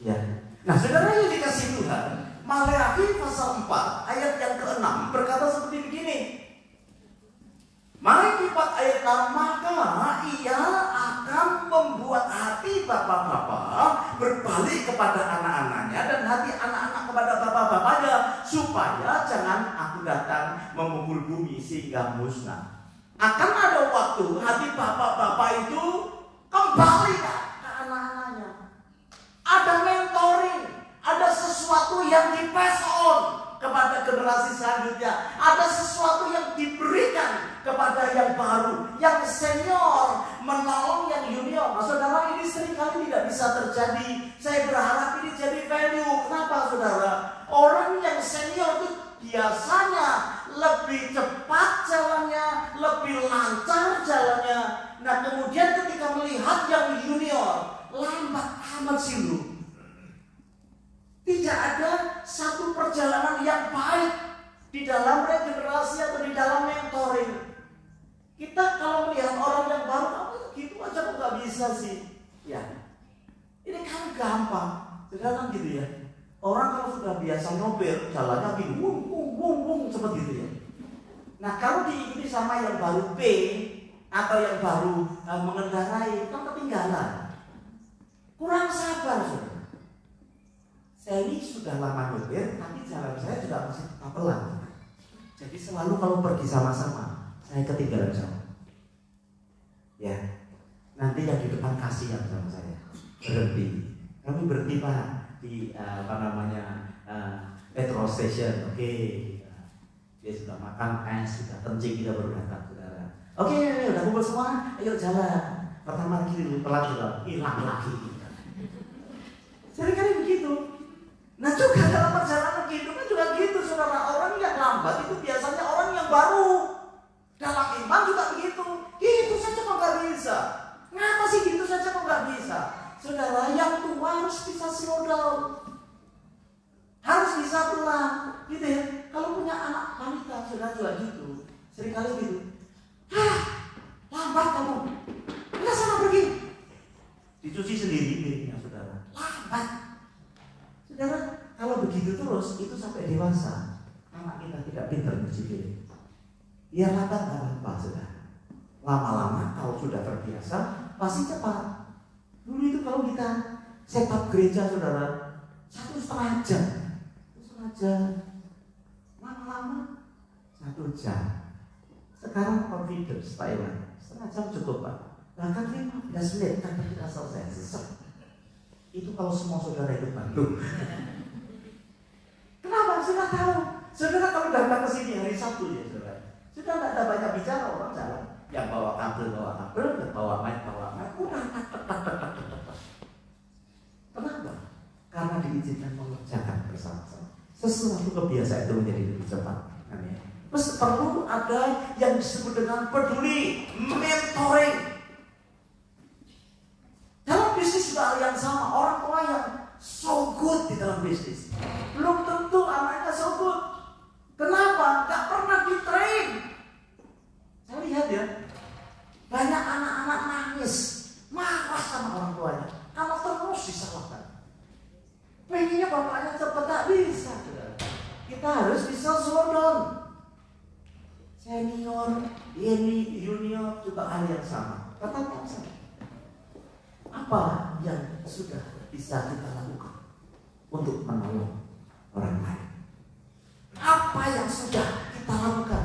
Ya. Nah, saudara yang dikasih Tuhan, Maleakhi pasal 4 ayat yang ke-6 berkata seperti begini. Maleakhi 4 ayat 6, maka ia akan membuat hati bapak-bapak berbalik kepada anak-anaknya dan hati anak-anak kepada bapak-bapaknya, supaya jangan aku datang memukul bumi sehingga musnah. Akan ada waktu hati bapak-bapak itu kembali ke anak-anaknya. Ada mentoring, ada sesuatu yang di-pass on kepada generasi selanjutnya. Ada sesuatu yang diberikan kepada yang baru, yang senior menolong yang junior. Nah, saudara, ini seringkali tidak bisa terjadi. Saya berharap ini jadi value. Kenapa, saudara? Orang yang senior itu biasanya lebih cepat jalannya, lebih lancar jalannya. Nah, kemudian ketika melihat yang junior, lambat amat sih lu. Tidak ada satu perjalanan yang baik di dalam regenerasi atau di dalam mentoring. Kita kalau melihat orang yang baru, kamu gitu aja kok gak bisa sih. Ya, ini kan gampang. Sekarang gitu ya. Orang kalau sudah biasa nyopir, jalannya gini, wung, seperti itu ya. Nah, kalau diikuti sama yang baru P atau yang baru mengendarai, kan ketinggalan. Kurang sabar, saudara. Saya ini sudah lama nyopir, tapi jalan saya juga masih tetap pelan. Jadi selalu kalau pergi sama-sama, saya ketinggalan jauh. Ya, nanti yang di depan kasihan sama saya. Berhenti. Kami berhenti Pak di petrol station. Oke. Dia sudah makan es, sudah kencing, kita baru datang, saudara. Oke, udah kumpul semua, ayo jalan. Pertama kali pelan juga hilang lagi. Seringkali begitu. Nah, juga dalam perjalanan kehidupan juga gitu, saudara. Orang yang lambat itu biasanya orang yang baru. Dalam iman juga begitu. Gitu saja kok gak bisa. Kenapa sih gitu saja kok gak bisa? Saudara, yang tua harus bisa slow down. Harus bisa pelan, gitu ya. Kalau punya anak wanita, saudara juga gitu. Seringkali gitu. Lambat kamu. Udah sana pergi. Dicuci sendiri piringnya, saudara. Lambat. Saudara, kalau begitu terus, itu sampai dewasa. Anak kita tidak pintar nyuci piring. Ya lambat gak apa-apa, saudara. Lama-lama kalau sudah terbiasa, pasti cepat. Dulu itu kalau kita setup gereja, saudara, 1,5 jam. 1,5 jam. Lama-lama 1 jam. Sekarang confidence Thailand 1,5 jam cukup Pak. Bahkan 15 menit kan kita selesai. Itu kalau semua saudara ikut bantu. Kenapa? Sudah tahu. Saudara kalau datang ke sini hari Sabtu ya saudara, sudah tidak ada banyak bicara, orang jalan. Yang bawa kabel, yang bawa mic. Udah Kenapa? Karena diizinkan mengerjakan bersama-sama. Sesuatu kebiasaan itu menjadi lebih cepat. Amin. Terus perlu ada yang disebut dengan peduli, mentoring. Dalam bisnis juga hal yang sama. Orang tua yang so good di dalam bisnis, belum tentu anaknya so good. Kenapa? Gak pernah di-train. Saya lihat ya, banyak anak-anak nangis, marah sama orang tuanya karena terus disalahkan. Pengennya bapaknya cepat, tak bisa. Kita harus bisa slow down. Senior, ini junior juga hal yang sama. Katakan sama. Apa yang sudah bisa kita lakukan untuk menolong orang lain? Apa yang sudah kita lakukan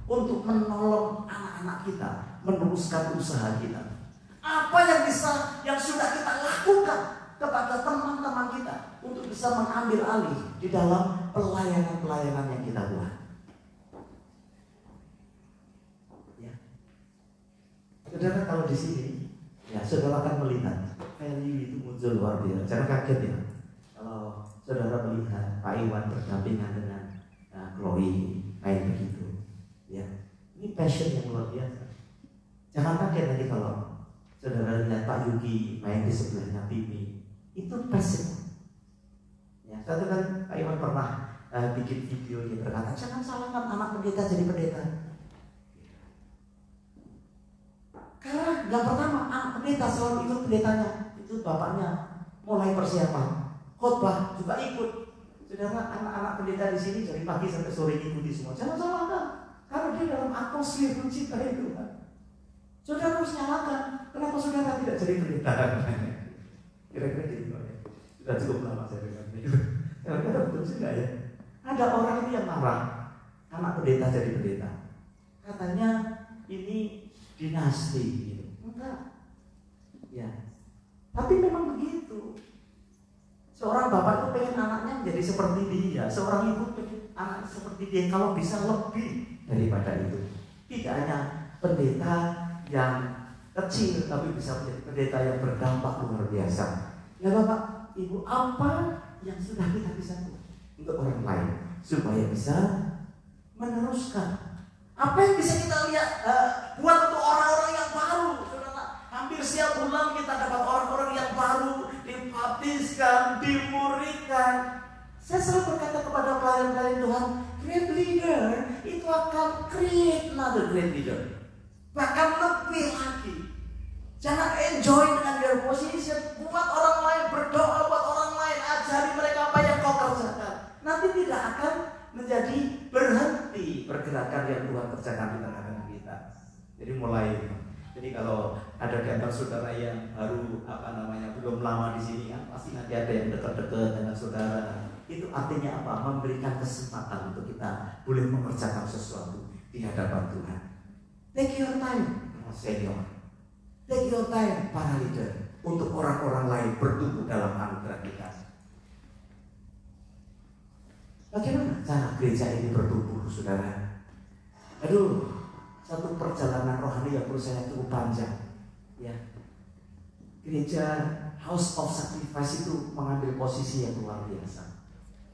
untuk menolong anak-anak kita meneruskan usaha kita? Apa yang sudah kita lakukan kepada teman-teman kita untuk bisa mengambil alih di dalam pelayanan-pelayanan yang kita buat. Ya. Saudara, kalau di sini, ya saudara akan melihat value itu muncul luar biasa. Jangan kaget ya, kalau saudara melihat Pak Iwan berdampingan dengan Chloe kayak begitu. Ya, ini passion yang luar biasa. Jangan kaget nanti kalau saudara lihat Pak Yuki main di sebelahnya Bibi, itu passion. Ya, satu kan Pak Iwan pernah bikin video dia berkata, jangan salahkan anak pendeta jadi pendeta. Karena yang pertama anak pendeta selalu ikut pendetanya, itu bapaknya mulai persiapan, khotbah juga ikut. Saudara, anak-anak pendeta di sini dari pagi sampai sore ikuti semua. Jangan salahkan, karena dia dalam atmosfer mencintai Tuhan. Saudara harus nyalakan. Kenapa saudara tidak jadi pendeta? Kira-kira gitu ya. Sudah cukup lama saya dengar itu. Kira-kira betul juga ya. Ada orang ini yang marah, anak pendeta jadi pendeta. Katanya ini dinasti gitu. Enggak. Ya. Tapi memang begitu. Seorang bapak itu pengen anaknya menjadi seperti dia. Seorang ibu pengen anak seperti dia. Kalau bisa lebih daripada itu. Tidak hanya pendeta yang kecil, tapi bisa menjadi pendeta yang berdampak luar biasa. Ya Bapak, Ibu, apa yang sudah kita bisa buat untuk orang lain supaya bisa meneruskan? Apa yang bisa kita lihat buat untuk orang-orang yang baru? Saudara, hampir setiap bulan kita dapat orang-orang yang baru dibaptiskan, dimuridkan. Saya selalu berkata kepada pelayan-pelayan Tuhan, great leader itu akan create another great leader. Bahkan lebih lagi. Jangan enjoy dengan your position. Buat orang lain, berdoa buat orang lain, ajari mereka apa yang kau kerjakan. Nanti tidak akan menjadi berhenti pergerakan yang Tuhan kerjakan di tengah-tengah kita. Jadi mulai. Jadi kalau ada di antara saudara yang baru belum lama di sini kan, pasti nanti ada yang dekat-dekat dengan saudara. Itu artinya apa? Memberikan kesempatan untuk kita boleh mengerjakan sesuatu di hadapan Tuhan. Take your time, senior. Take your time, para leader, untuk orang-orang lain bertumbuh dalam anugerah kita. Bagaimana cara gereja ini bertumbuh, saudara? Aduh, satu perjalanan rohani yang menurut saya cukup panjang. Ya, gereja House of Sacrifice itu mengambil posisi yang luar biasa.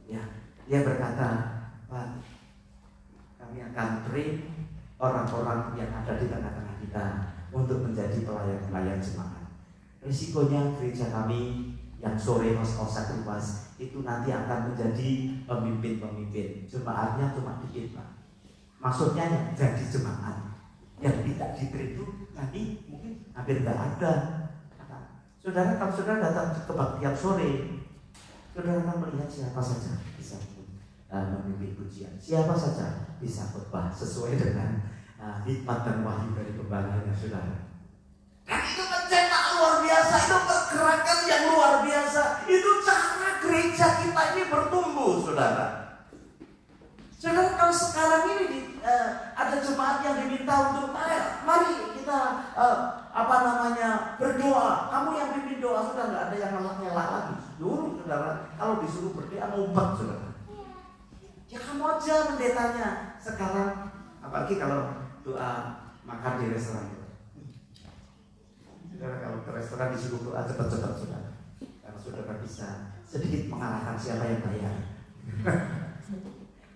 Ya, dia berkata, Pak, kami akan train orang-orang yang ada di tengah-tengah kita untuk menjadi pelayan-pelayan jemaat. Risikonya gereja kami yang sore House of Sacrifice itu nanti akan menjadi pemimpin-pemimpin. Jemaatnya cuma dikit, Pak. Maksudnya yang jadi jemaat, yang tidak di-train itu nanti mungkin hampir tidak ada. Saudara, kalau saudara datang ke kebaktian sore, saudara akan melihat siapa saja bisa memimpin pujian, siapa saja bisa khotbah sesuai dengan hikmat dan wahyu dari pembalaannya saudara. Dan itu mencetak luar biasa, itu pergerakan yang luar biasa. Itu cara gereja kita ini bertumbuh, saudara. Saudara, kalau sekarang ini ada jemaat yang diminta untuk mari kita berdoa. Kamu yang pimpin doa, sudah nggak ada yang ngelak-ngelak lagi. Dulu, saudara, kalau disuruh berdoa ngumpet, saudara. Ya kamu aja pendetanya. Sekarang, apalagi kalau doa makan di restoran. Saudara, kalau ke restoran disuruh doa cepat-cepat, saudara. Karena saudara bisa sedikit mengalahkan siapa yang bayar.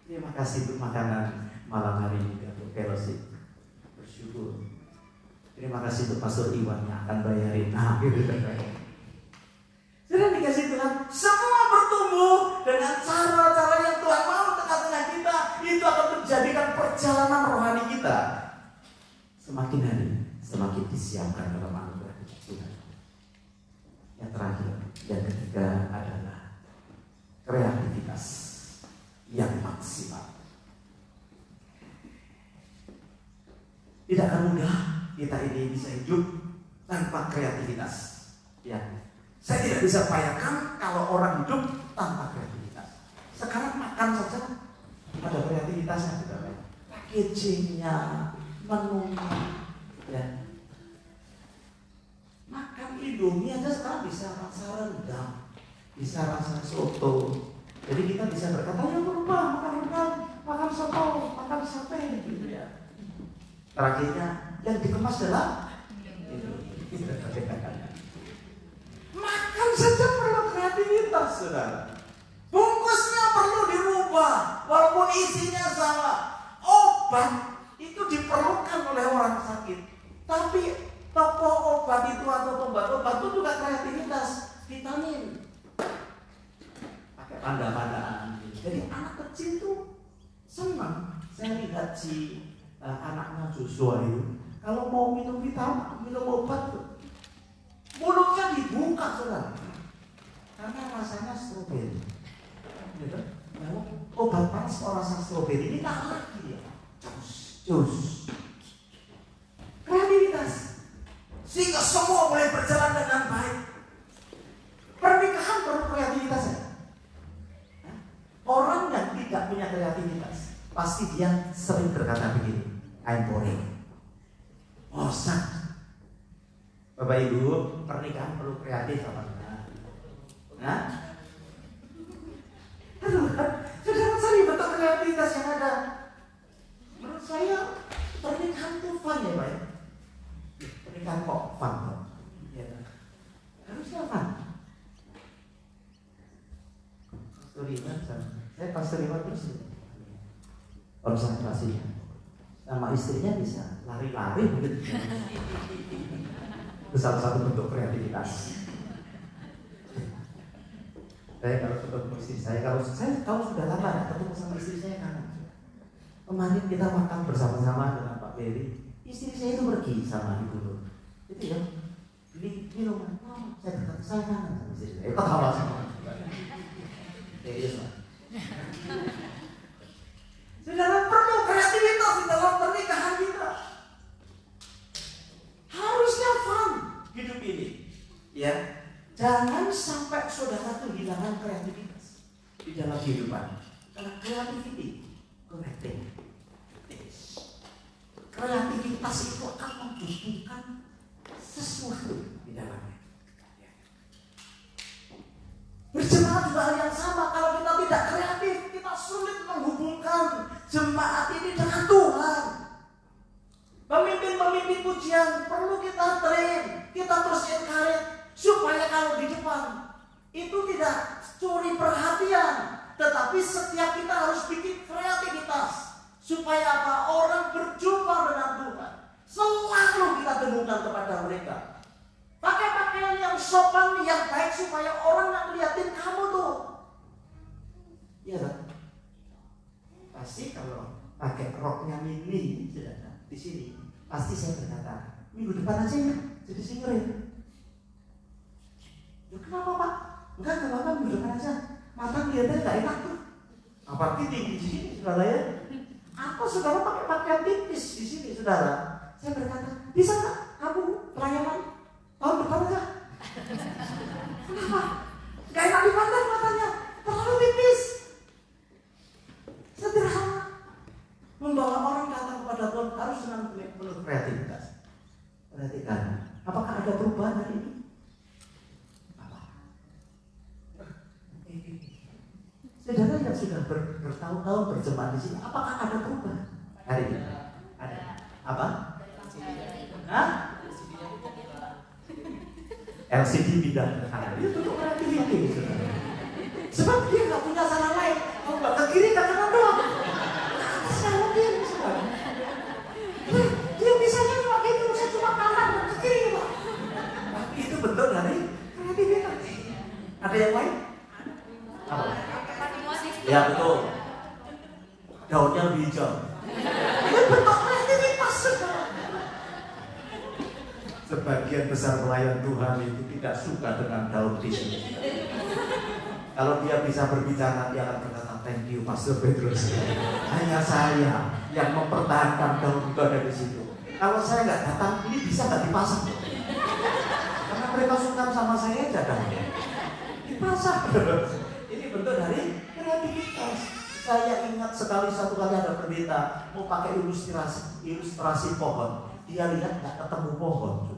Terima kasih untuk makanan malam hari ini untuk fellowship. Bersyukur. Terima kasih untuk Pastor Iwan yang akan bayarin. Sudah dikasih Tuhan, semua bertumbuh dengan cara-cara yang Tuhan mau tengah-tengah kita. Itu akan menjadikan perjalanan rohani kita semakin hari semakin disiapkan dalam anugerah Tuhan. Yang terakhir, yang ketiga adalah kreativitas yang maksimal. Tidak akan mudah kita ini bisa hidup tanpa kreativitas. Ya, saya tidak bisa bayangkan kalau orang hidup tanpa kreativitas. Sekarang makan saja ada kreativitasnya, tidak baik. Packagingnya, menunya, ya. Makan Indomie aja sekarang bisa rasa rendang, bisa rasa soto. Jadi kita bisa berkata, ya berubah, makan rendang, makan soto, makan sate, gitu ya. Terakhirnya yang dikemas adalah makan saja perlu kreativitas, saudara. Bungkusnya perlu dirubah, walaupun isinya sama. Obat itu diperlukan oleh orang sakit, tapi toko obat itu atau obat-obat itu juga kreativitas, vitamin, pakai tanda-tandaan. Jadi anak kecil tuh senang. Saya lihat si anaknya Joshua itu, kalau mau minum vitamin, minum obat, mulutnya dibuka, saudara, karena rasanya stroberi. Obat panas kalau rasa stroberi ini tak lagi ya. Jus. Kreativitas. Sehingga semua boleh berjalan dengan baik. Pernikahan perlu kreativitas ya. Orang yang tidak punya kreativitas, pasti dia sering berkata begini, I'm boring, bosan. Bapak Ibu, pernikahan perlu kreatif apa enggak? Nah, saudara cari bentuk kreativitas yang ada. Menurut saya pernikahan itu fun ya Pak ya. Pernikahan kok fun kok? Ya, harusnya fun. Saya pastor Iwan terus konsentrasinya sama istrinya bisa lari-lari begitu. Itu salah satu bentuk kreativitas. Saya kalau ketemu istri saya, kalau sudah lama ya ketemu sama istri saya kangen. Kemarin kita makan bersama-sama dengan Pak Beri, istri saya itu pergi sama Ibu Nur. Itu ya, beli minuman. Saya berkata saya kangen sama istri saya. Ketawa semua. Serius Pak. Saudara perlu kreativitas di dalam pernikahan kita. Harusnya fun hidup ini. Ya, jangan sampai saudara kehilangan kreativitas di dalam kehidupan. Karena kreativiti, kreativitas itu akan membutuhkan sesuatu di dalamnya. Berjemaat juga hal yang sama. Kalau kita tidak kreatif, kita sulit menghubungkan jemaat ini dengan Tuhan. Pemimpin-pemimpin pujian perlu kita train, kita terus encourage supaya kalau di depan itu tidak curi perhatian, tetapi setiap kita harus bikin kreativitas supaya apa? Orang berjumpa dengan Tuhan. Selalu kita dengungkan kepada mereka. Pakai pakaian yang sopan, yang baik supaya orang yang liatin kamu tuh. Iya kan? Pasti kalau pakai roknya mini di sini, pasti saya berkata, minggu depan aja ya, jadi singerin. Ya kenapa Pak? Enggak apa-apa, minggu depan aja. Mata lihatnya nggak enak tuh. Apalagi tinggi di sini, saudara ya. Apa saudara pakai pakaian tipis di sini, saudara? Saya berkata, bisa nggak kamu pelayanan tahun depan aja? Kenapa? Gak enak dipandang matanya, terlalu tipis. Sederhana. Membawa orang datang kepada Tuhan harus dengan penuh kreativitas. Perhatikan, apakah ada perubahan hari ini? Apa? Saudara yang sudah bertahun-tahun berjemaat di sini, apakah ada perubahan hari ini? Ada. Apa? Hah? LCD pindah ke kanan. Itu untuk kreativiti. Sebab dia nggak punya salah lain. Kalau nggak ke kiri, ke kanan doang. Salah dia, saudara. Dia bisanya cuma gitu, saya cuma kanan dan ke kiri, Pak. Tapi itu bentuk dari kreativitas. Ada yang lain? Apa? Ya betul. Daunnya lebih hijau. Itu bentuk kreativitas, saudara. Sebagian besar pelayan Tuhan itu tidak suka dengan daun di sini. Kalau dia bisa berbicara, dia akan berkata, thank you Pastor Petrus. Hanya saya yang mempertahankan daun itu ada di situ. Kalau saya nggak datang, ini bisa nggak dipasang? Karena mereka suka sama saya aja daunnya. Dipasang. Ini bentuk dari kreativitas. Saya ingat sekali satu kali ada pendeta mau pakai ilustrasi pohon. Dia lihat nggak ketemu pohon.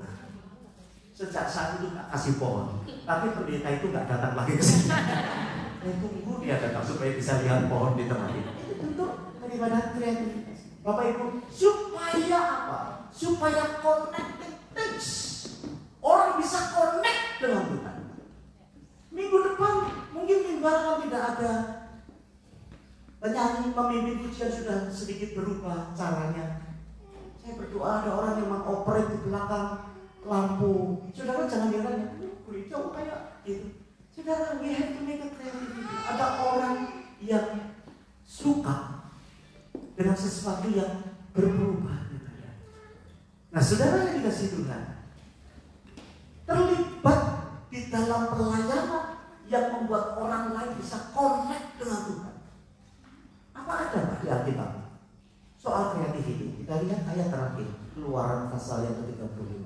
Sejak saat itu nggak kasih pohon, tapi pendeta itu nggak datang lagi ke sini. Saya tunggu dia datang supaya bisa lihat pohon di tempat ini. Itu bentuk daripada kreativitas. Bapak Ibu, supaya apa? Supaya connecting things. Orang bisa connect dengan Tuhan. Minggu depan mungkin mimbar tidak ada penyanyi pemimpin pujian sudah sedikit berubah caranya. Saya berdoa ada orang yang mengoperate di belakang lampu. Saudara jangan heran ya, kulit jauh kayak gitu. Saudara, we have to make a creativity. Ada orang yang suka dengan sesuatu yang berubah. Nah, saudara yang dikasih Tuhan, terlibat di dalam pelayanan yang membuat orang lain bisa connect dengan Tuhan. Apa ada Pak di Alkitab soal kreativiti? Kita lihat ayat terakhir, Keluaran pasal yang ke-35.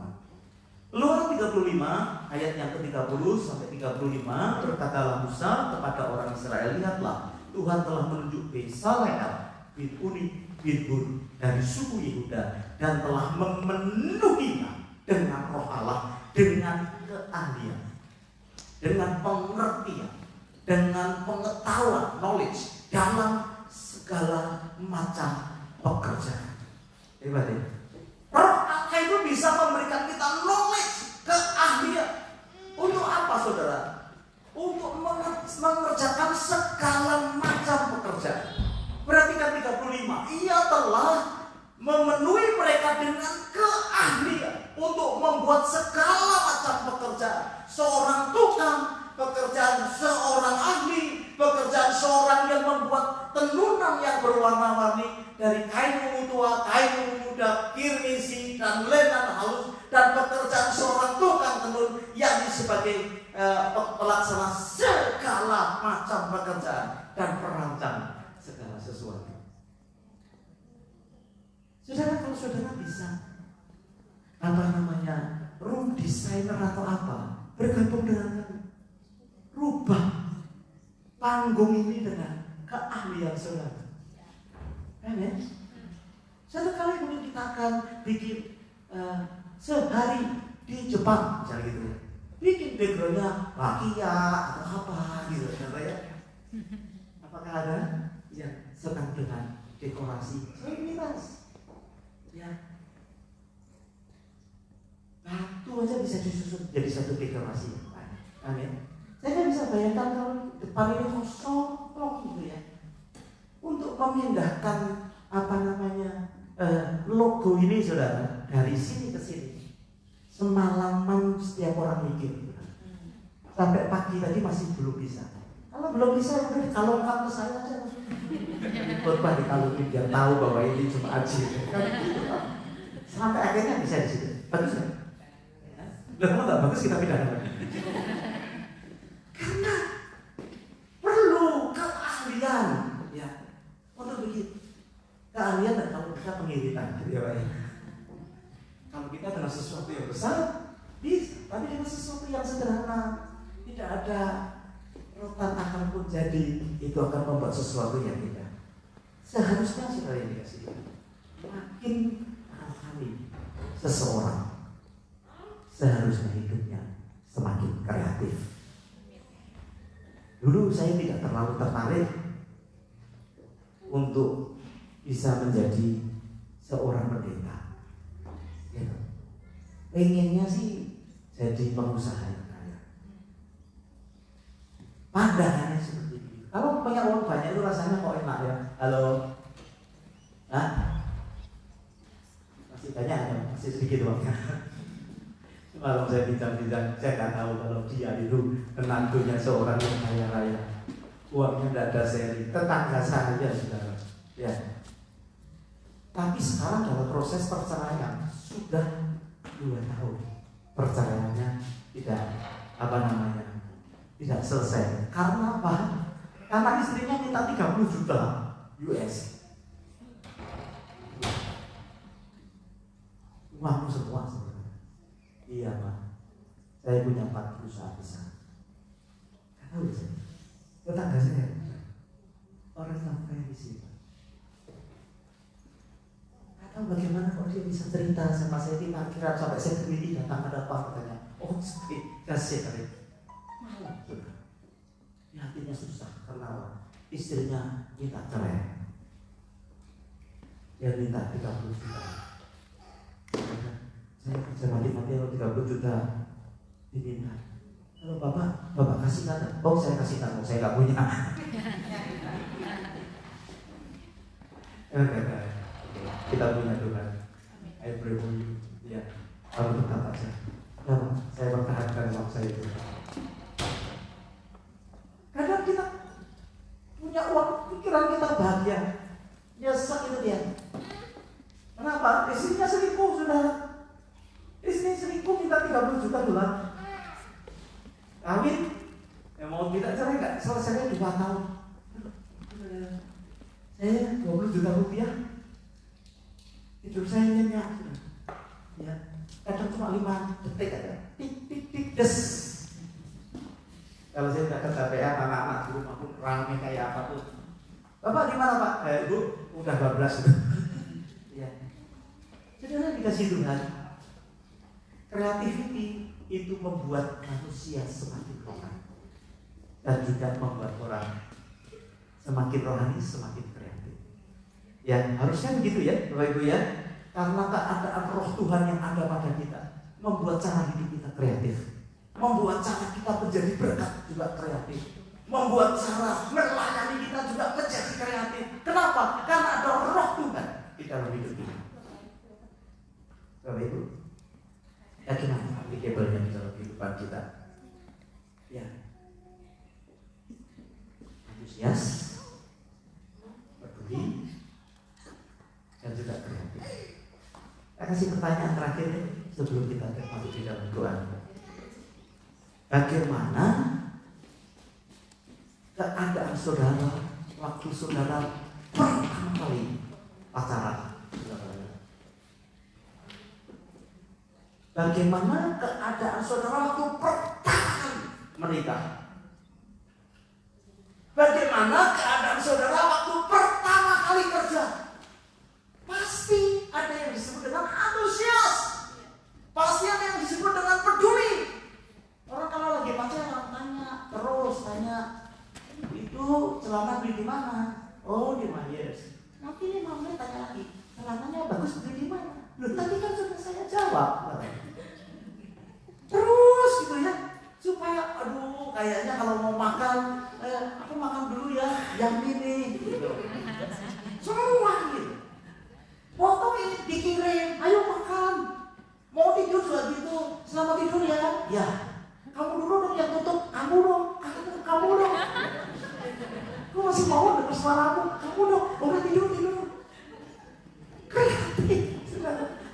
Keluaran 35 ayat yang ke-30 sampai 35, berkatalah Musa kepada orang Israel, lihatlah Tuhan telah menunjuk Bezaleel bin Uni bin Hur dari suku Yehuda dan telah memenuhinya dengan roh Allah, dengan keahlian, dengan pengertian, dengan pengetahuan, knowledge dalam segala macam pekerjaan. Hebat ya? Roh Allah itu bisa memberikan kita knowledge, keahlian. Untuk apa saudara? Untuk mengerjakan segala macam pekerjaan. Perhatikan 35. Ia telah memenuhi mereka dengan keahlian untuk membuat segala macam pekerjaan. Seorang tukang, pekerjaan seorang ahli, pekerjaan seorang yang membuat tenunan yang berwarna-warni dari kain ungu tua, kain ungu muda, kirmisi dan lenan halus, dan pekerjaan seorang tukang tenun yang sebagai pelaksana segala macam pekerjaan dan perancang segala sesuatu. Saudara, kalau saudara bisa room designer atau apa, bergabung dengan kami, rubah panggung ini dengan keahlian saudara. Amin. Satu kali mungkin kita akan bikin sehari di Jepang, misalnya gitu ya. Bikin backgroundnya rakia atau apa gitu, saudara ya. Apakah ada yang senang dengan dekorasi? Kreativitas, ya. Batu aja bisa disusun jadi satu dekorasi. Amin. Saya kan bisa bayangkan kalau depan ini kosong gitu ya. Untuk memindahkan logo ini saudara dari sini ke sini. Semalaman setiap orang mikir. Sampai pagi tadi masih belum bisa. Kalau belum bisa udah dikalungkan ke saya aja. Khotbah dikalungin biar tahu bahwa ini cuma aji. Sampai akhirnya bisa di situ. Bagus kan? Lah kalau nggak bagus kita pindah lagi. Karena perlu keahlian, ya, untuk begitu. Keahlian dan kalau bisa pengiritan, gitu ya Pak ya. Kalau kita dengan sesuatu yang besar, bisa. Tapi dengan sesuatu yang sederhana, tidak ada rotan akal pun jadi, itu akan membuat sesuatu yang tidak. Seharusnya saudara yang dikasih, makin rohani seseorang, seharusnya hidupnya semakin kreatif. Dulu saya tidak terlalu tertarik untuk bisa menjadi seorang pendeta. Ya. Pengennya sih jadi pengusaha yang kaya. Pandangannya seperti itu. Kalau punya uang banyak itu rasanya kok enak ya. Halo, nah, masih banyak ya, masih sedikit uangnya. Kalau saya bincang-bincang, saya nggak tahu kalau dia itu menantunya seorang yang kaya raya, uangnya tidak ada seri, tetangga saja saudara. Ya. Tapi sekarang dalam proses perceraian sudah 2 tahun, perceraiannya tidak tidak selesai. Karena apa? Karena istrinya minta 30 juta US. Uangmu semua sebenarnya. Iya Pak, saya punya 4 perusahaan besar. Tahu saya, tetangga saya orang yang kaya di sini. Tahu bagaimana kalau dia bisa cerita sama saya di parkiran sampai security datang ada apa katanya. Oh, kasih kali. Mau sudah. Ya, hatinya susah karena istrinya minta cerai. Dia minta 30 juta. Saya kerja mati-mati kalau 30 juta diminta. Kalau bapak kasih kan? Oh, saya kasih kan, saya nggak punya. Kita punya Tuhan. I pray for you. Ya, kamu tetap aja. Ya, saya mempertahankan uang saya itu. Kadang kita punya uang, pikiran kita bahagia. Nyesek itu dia. Kenapa? Istrinya selingkuh sudah. Istrinya selingkuh minta 30 juta dolar. Kawin, mau kita cerai nggak? Selesainya 2 tahun. Saya 20 juta rupiah. Hidup saya nyenyak. Ya, kadang cuma 5 detik aja. Tik tik tik des. Kalau saya tidak kecapean, anak-anak di rumah pun ramai kayak apa tuh. Bapak di mana Pak? Ibu udah 12. Ya. Saudara dikasih Tuhan. Creativity itu membuat manusia semakin rohani dan juga membuat orang semakin rohani, semakin kreatif. Ya, harusnya begitu ya, Bapak Ibu ya. Karena keadaan roh Tuhan yang ada pada kita membuat cara hidup kita kreatif, membuat cara kita menjadi berkat juga kreatif, membuat cara melayani kita juga menjadi kreatif. Kenapa? Karena ada roh Tuhan di dalam hidup kita. Bapak Ibu, bagaimana applicable-nya di dalam kehidupan kita? Ya, antusias, peduli, dan juga kreatif. Saya kasih pertanyaan terakhir sebelum kita masuk di dalam doa. Bagaimana keadaan saudara waktu saudara pertama kali pacaran? Bagaimana keadaan saudara waktu pertama kali menikah? Bagaimana keadaan saudara waktu pertama kali kerja? Pasti ada yang disebut dengan antusias. Pasti ada yang disebut dengan peduli. Orang kalau lagi pacaran tanya, itu celana beli di mana? Oh, di Myers. Nanti 5 menit tanya lagi, celananya bagus beli di mana? Loh, tadi kan sudah saya jawab. Terus gitu ya, supaya kayaknya kalau mau makan, aku makan dulu ya, yang ini gitu. Semua gitu. Foto ini dikirim, ayo makan. Mau tidur juga gitu, selamat tidur ya. Ya, kamu dulu dong yang tutup, kamu dong. Aku masih mau dengar suaramu, kamu dong. Udah tidur. Kreatif,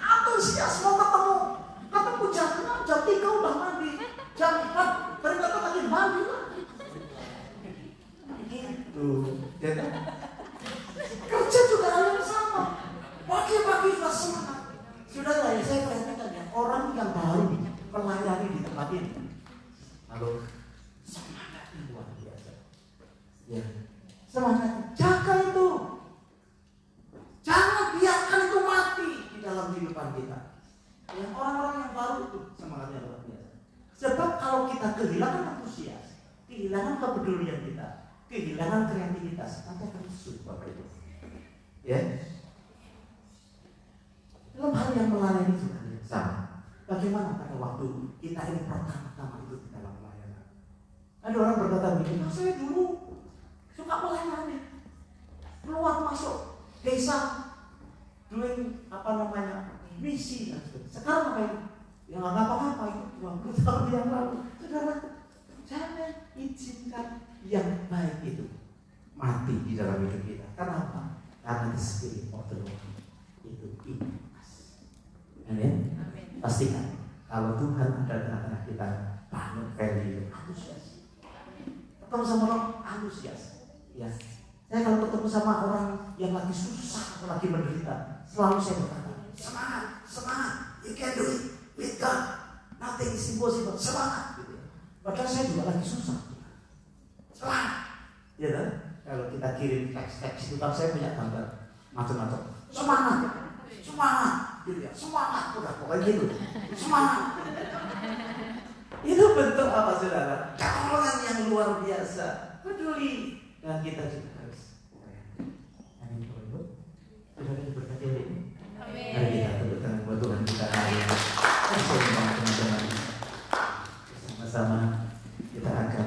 antusias mau ketemu jam 6, jam 3 udah mandi, jam 4 ternyata lagi mandi lagi. Gitu. Kerja juga hal yang sama. Pagi-pagi sudah semangat. Sudah lah ya, saya perhatikan ya, orang yang baru melayani di tempat ini, lalu semangatnya luar biasa. Ya, semangat. Jaga itu. Jangan biarkan itu mati di dalam kehidupan kita. Yang orang-orang yang baru itu semangatnya luar biasa. Sebab kalau kita kehilangan antusias, kehilangan kepedulian kita, kehilangan kreativitas, nanti akan susah Bapak Ibu. Ya. Dalam hal yang melayani juga sama. Bagaimana pada waktu kita ini pertama-tama itu di dalam pelayanan? Ada orang berkata begini, saya dulu suka melayani, keluar masuk desa, doing misi. Sekarang apa yang nggak apa-apa itu 20 tahun yang lalu. Saudara, jangan izinkan yang baik itu mati di dalam hidup kita. Kenapa? Karena the spirit of the Lord itu in us. Amin. Pastikan kalau Tuhan ada di tengah kita, bangun value antusias. Ketemu sama orang antusias. Ya. Saya kalau ketemu sama orang yang lagi susah atau lagi menderita, selalu saya berkata, semangat, you can do it with God. Nothing is impossible. Semangat. Gitu. Padahal saya juga lagi susah. Semangat. Ya kan? Kalau kita kirim teks-teks itu kan saya punya gambar macam-macam. Semangat. Gitu ya. Semangat. Udah pokoknya gitu. Semangat. Itu bentuk apa saudara? Dorongan yang luar biasa. Peduli. Dan kita juga harus. Amin. Saudara diberkati oleh ini. Mari kita tepuk tangan buat Tuhan kita hari ini. Teman-teman, bersama-sama kita akan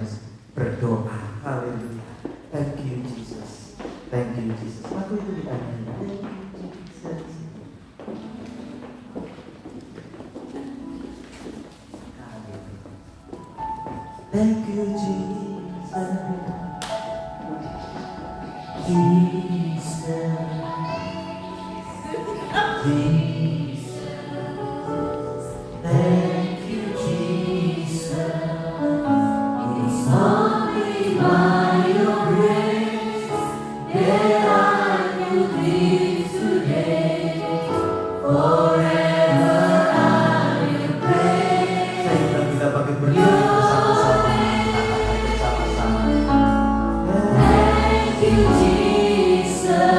berdoa. Haleluya. Thank you Jesus. Thank you Jesus. Waktu itu kita nyanyi. Thank you Jesus. Thank you, Jesus. It's only by your grace that I will live today. Forever I will praise. Sehingga kita pakai berdiri bersama-sama, katakan bersama-sama. Thank you, Jesus.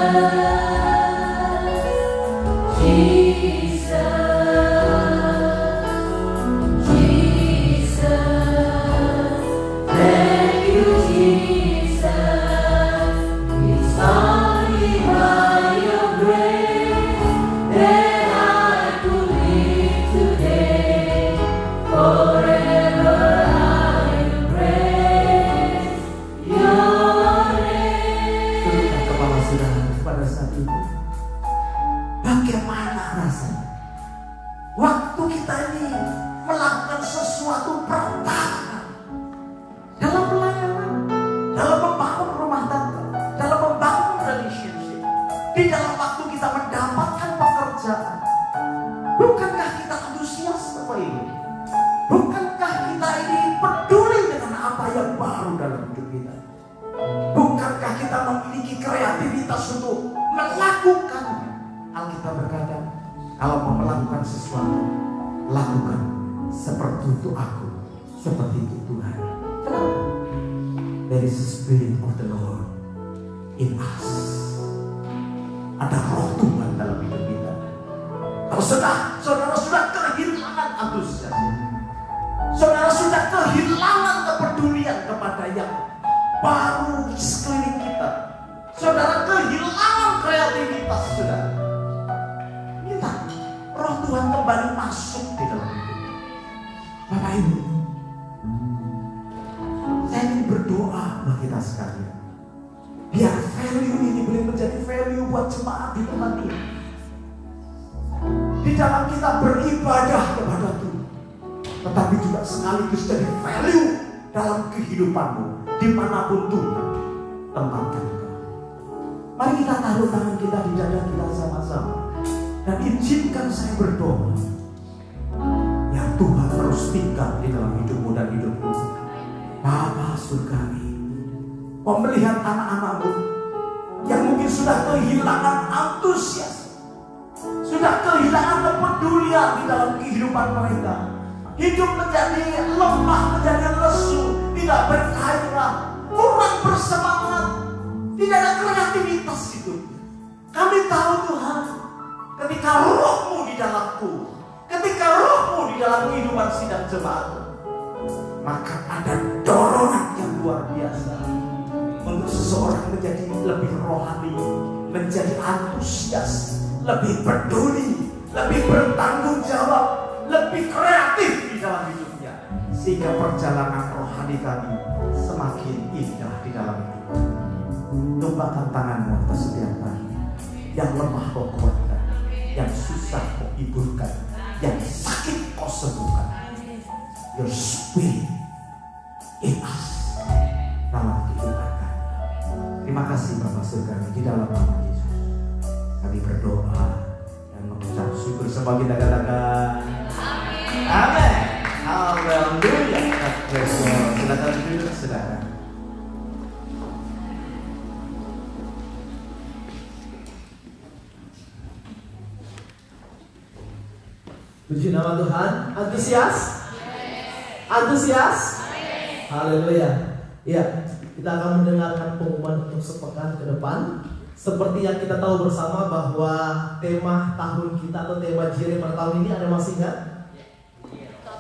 Dimanapun Tuhan tempatkan kau. Mari kita taruh tangan kita di dada kita sama-sama dan izinkan saya berdoa. Ya Tuhan terus tinggal di dalam hidupmu dan hidupku. Bapa surgawi, kau melihat anak-anakmu yang mungkin sudah kehilangan antusias, sudah kehilangan kepedulian di dalam kehidupan mereka. Hidup menjadi lemah, menjadi lesu, tidak bergairah, kurang bersemangat, tidak ada kreativitas hidup. Kami tahu Tuhan, ketika roh-Mu di dalamku, ketika roh-Mu di dalam kehidupan sidang jemaat, maka ada dorongan yang luar biasa untuk seseorang menjadi lebih rohani, menjadi antusias, lebih peduli, lebih bertanggung jawab, lebih kreatif di dalam hidupnya, sehingga perjalanan rohani kami semakin indah di dalam hidup. Tumpahkan tanganmu atas setiap hari. Yang lemah kau kuatkan, yang susah kau hiburkan, yang sakit kau sembuhkan. Your spirit in us, dalam kehidupan kami. Terima kasih Bapak Surgawi, di dalam nama Yesus kami berdoa dan mengucap syukur. Semua kita katakan amin. Haleluya. Silakan duduk saudara.
Puji nama Tuhan. Antusias? Antusias? Haleluya. Ya, kita akan mendengarkan pengumuman untuk sepekan ke depan. Seperti yang kita tahu bersama bahwa tema tahun kita atau tema Jireh pada tahun ini ada masih ingat?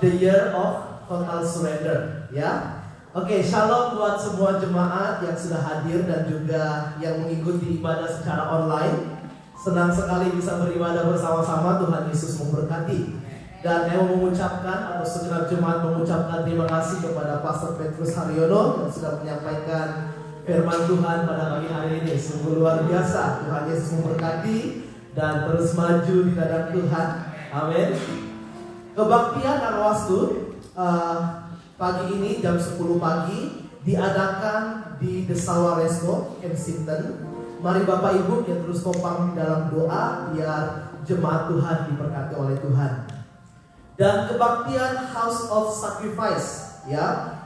The Year of total surrender, ya. Oke, shalom buat semua jemaat yang sudah hadir dan juga yang mengikuti ibadah secara online. Senang sekali bisa beribadah bersama-sama. Tuhan Yesus memberkati. Dan saya mau mengucapkan atau segenap jemaat mengucapkan terima kasih kepada Pastor Petrus Haryono yang sudah menyampaikan firman Tuhan pada pagi hari ini. Sungguh luar biasa. Tuhan Yesus memberkati dan terus maju di dalam Tuhan. Amin. Kebaktian Arwastu pagi ini jam 10 pagi diadakan di The Sawah Resto, Kensington. Mari Bapak Ibu yang terus kompak di dalam doa biar jemaat Tuhan diberkati oleh Tuhan. Dan kebaktian House of Sacrifice, ya,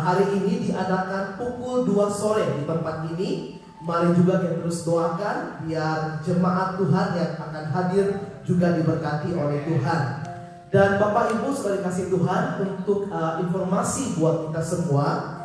hari ini diadakan pukul 2 sore di tempat ini. Mari juga kita terus doakan biar jemaat Tuhan yang akan hadir juga diberkati oleh Tuhan. Dan Bapak Ibu sudah dikasih Tuhan untuk informasi buat kita semua,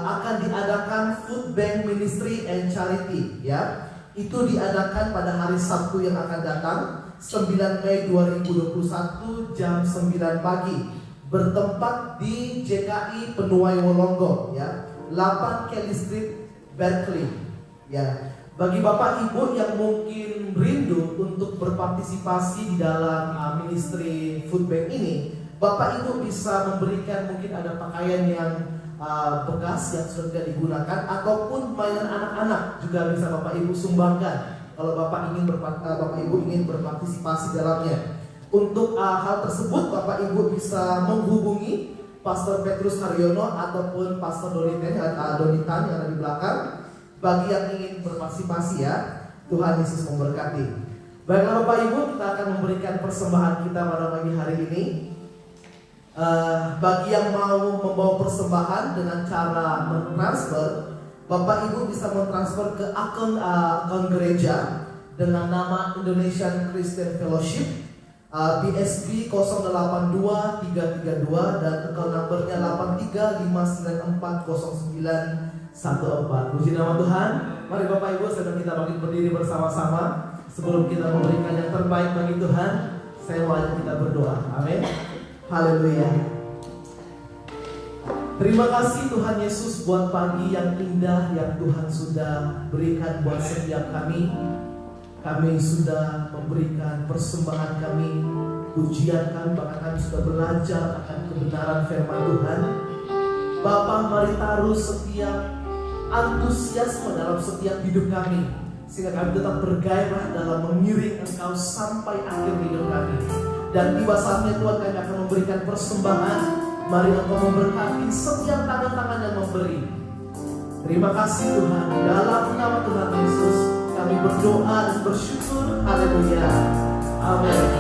akan diadakan Food Bank Ministry and Charity, ya. Itu diadakan pada hari Sabtu yang akan datang 9 Mei 2021 jam 9 pagi, bertempat di JKI Penuai Wolongo, ya, 8 Kelly Street, Berkeley, ya. Bagi Bapak Ibu yang mungkin rindu untuk berpartisipasi di dalam ministry Food Bank ini, Bapak Ibu bisa memberikan mungkin ada pakaian yang bekas yang sudah tidak digunakan ataupun mainan anak-anak juga bisa Bapak Ibu sumbangkan. Kalau Bapak Ibu ingin berpartisipasi dalamnya. Untuk hal tersebut Bapak Ibu bisa menghubungi Pastor Petrus Haryono ataupun Pastor Donitan yang ada di belakang. Bagi yang ingin berpartisipasi, ya, Tuhan Yesus memberkati. Baiklah Bapak Ibu, kita akan memberikan persembahan kita pada pagi hari ini. Bagi yang mau membawa persembahan dengan cara mentransfer, Bapak Ibu bisa mentransfer ke akun gereja dengan nama Indonesian Christian Fellowship, BSB 082332 dan account numbernya 8359400914. Puji nama Tuhan. Mari Bapak Ibu, sedang kita bangkit berdiri bersama-sama. Sebelum kita memberikan yang terbaik bagi Tuhan, saya mau ajak kita berdoa. Amin. Haleluya. Terima kasih Tuhan Yesus buat pagi yang indah yang Tuhan sudah berikan buat setiap kami. Kami sudah memberikan persembahan kami, pujian kami, bahkan kami sudah belajar akan kebenaran firman Tuhan. Bapa, mari taruh setiap antusiasme dalam setiap hidup kami, sehingga kami tetap bergairah dalam mengiring Engkau sampai akhir hidup kami. Dan tiba saatnya Tuhan kami akan memberikan persembahan. Mari Engkau memberkati setiap tangan-tangan yang memberi. Terima kasih Tuhan. Dalam nama Tuhan Yesus kami berdoa dan bersyukur. Haleluya. Amin.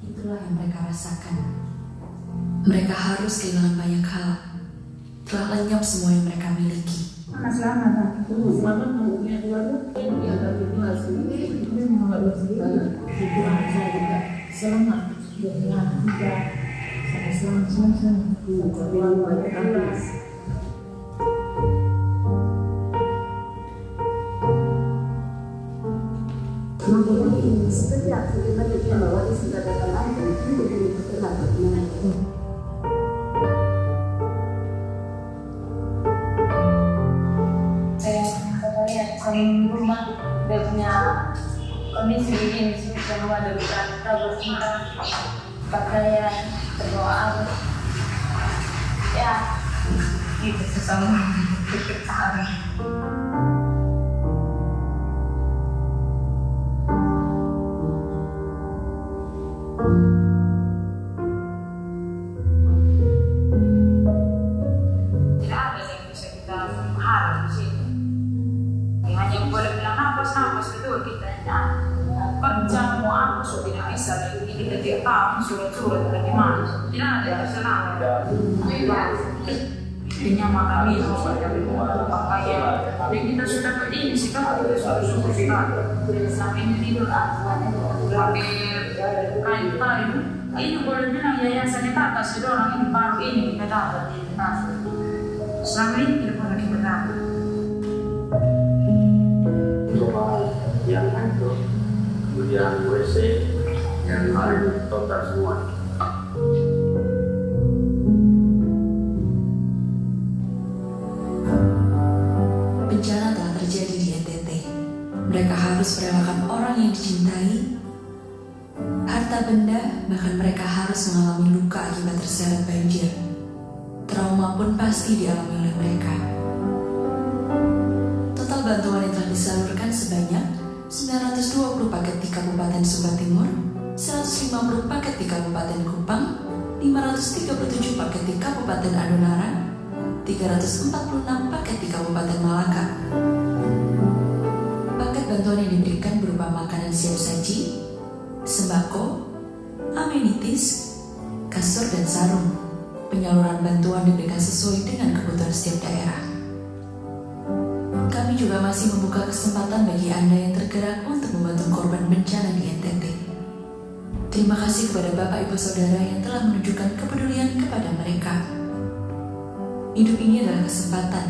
Itulah yang mereka rasakan. Mereka harus kehilangan banyak hal. Telah lenyap semua yang mereka miliki.
Selamat mengumpulkan keluarga yang dianggap itu sendiri, itu menganggap sendiri. Itu saya juga selamat dengan juga Seperti aku kita bahwa dia sudah datang lagi untuk terlambat.
Di rumah dia punya kondisi begini seperti rumah ada berkata berkata pakaian terbawa arus ya gitu sesama keketahuan. Tidak ada yang bisa kita harap di sini. Hanya boleh bilang nafas itu kita kerja mau apa so tidak bisa jadi kita tidak tahu surat-surat bagaimana tidak ada yang senang intinya makan minum pakaian dan kita sudah berdiri sekarang kita sudah syukur sekali sampai ini tidur pakai kain kayu ini boleh bilang yayasannya kakak sudah orang ini baru ini kita dapat selama ini tidak pernah kita dapat.
Rumah yang hancur, kemudian WC yang harus total semua.
Bencana telah terjadi di NTT. Mereka harus merelakan orang yang dicintai, harta benda, bahkan mereka harus mengalami luka akibat terseret banjir. Trauma pun pasti dialami oleh mereka. Total bantuan yang telah disalurkan sebanyak 920 paket di Kabupaten Sumba Timur, 150 paket di Kabupaten Kupang, 537 paket di Kabupaten Adonara, 346 paket di Kabupaten Malaka. Paket bantuan yang diberikan berupa makanan siap saji, sembako, amenitis, kasur dan sarung. Penyaluran bantuan diberikan sesuai dengan kebutuhan setiap daerah. Kami juga masih membuka kesempatan bagi Anda yang tergerak untuk membantu korban bencana di NTT. Terima kasih kepada Bapak Ibu Saudara yang telah menunjukkan kepedulian kepada mereka. Hidup ini adalah kesempatan.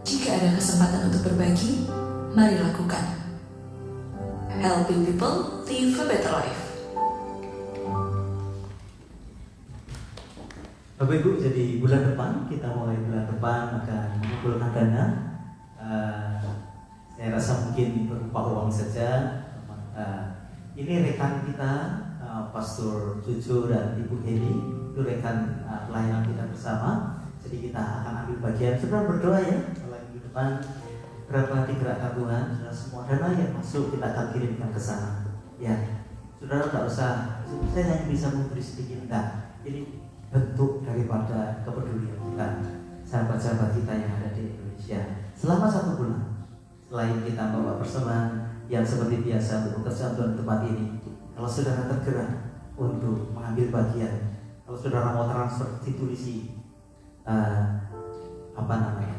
Jika ada kesempatan untuk berbagi, mari lakukan. Helping people live a better life.
Bapak Ibu, jadi bulan depan, kita mulai bulan depan akan mengumpulkan dana. Saya rasa mungkin berupa uang saja. Ini rekan kita, Pastor Cucu dan Ibu Heli, itu rekan pelayanan kita bersama. Jadi kita akan ambil bagian. Saudara berdoa ya, mulai minggu depan berapa digerakkan Tuhan, saudara, semua dana yang masuk kita akan kirimkan ke sana. Ya, saudara tak usah, saya hanya bisa memberi sedikit. Ini bentuk daripada kepedulian kita, sahabat-sahabat kita yang ada di Indonesia. Selama 1 bulan, selain kita membawa persembahan yang seperti biasa untuk bekerja Tuhan tempat ini, kalau saudara tergerak untuk mengambil bagian, kalau saudara mau transfer titulisi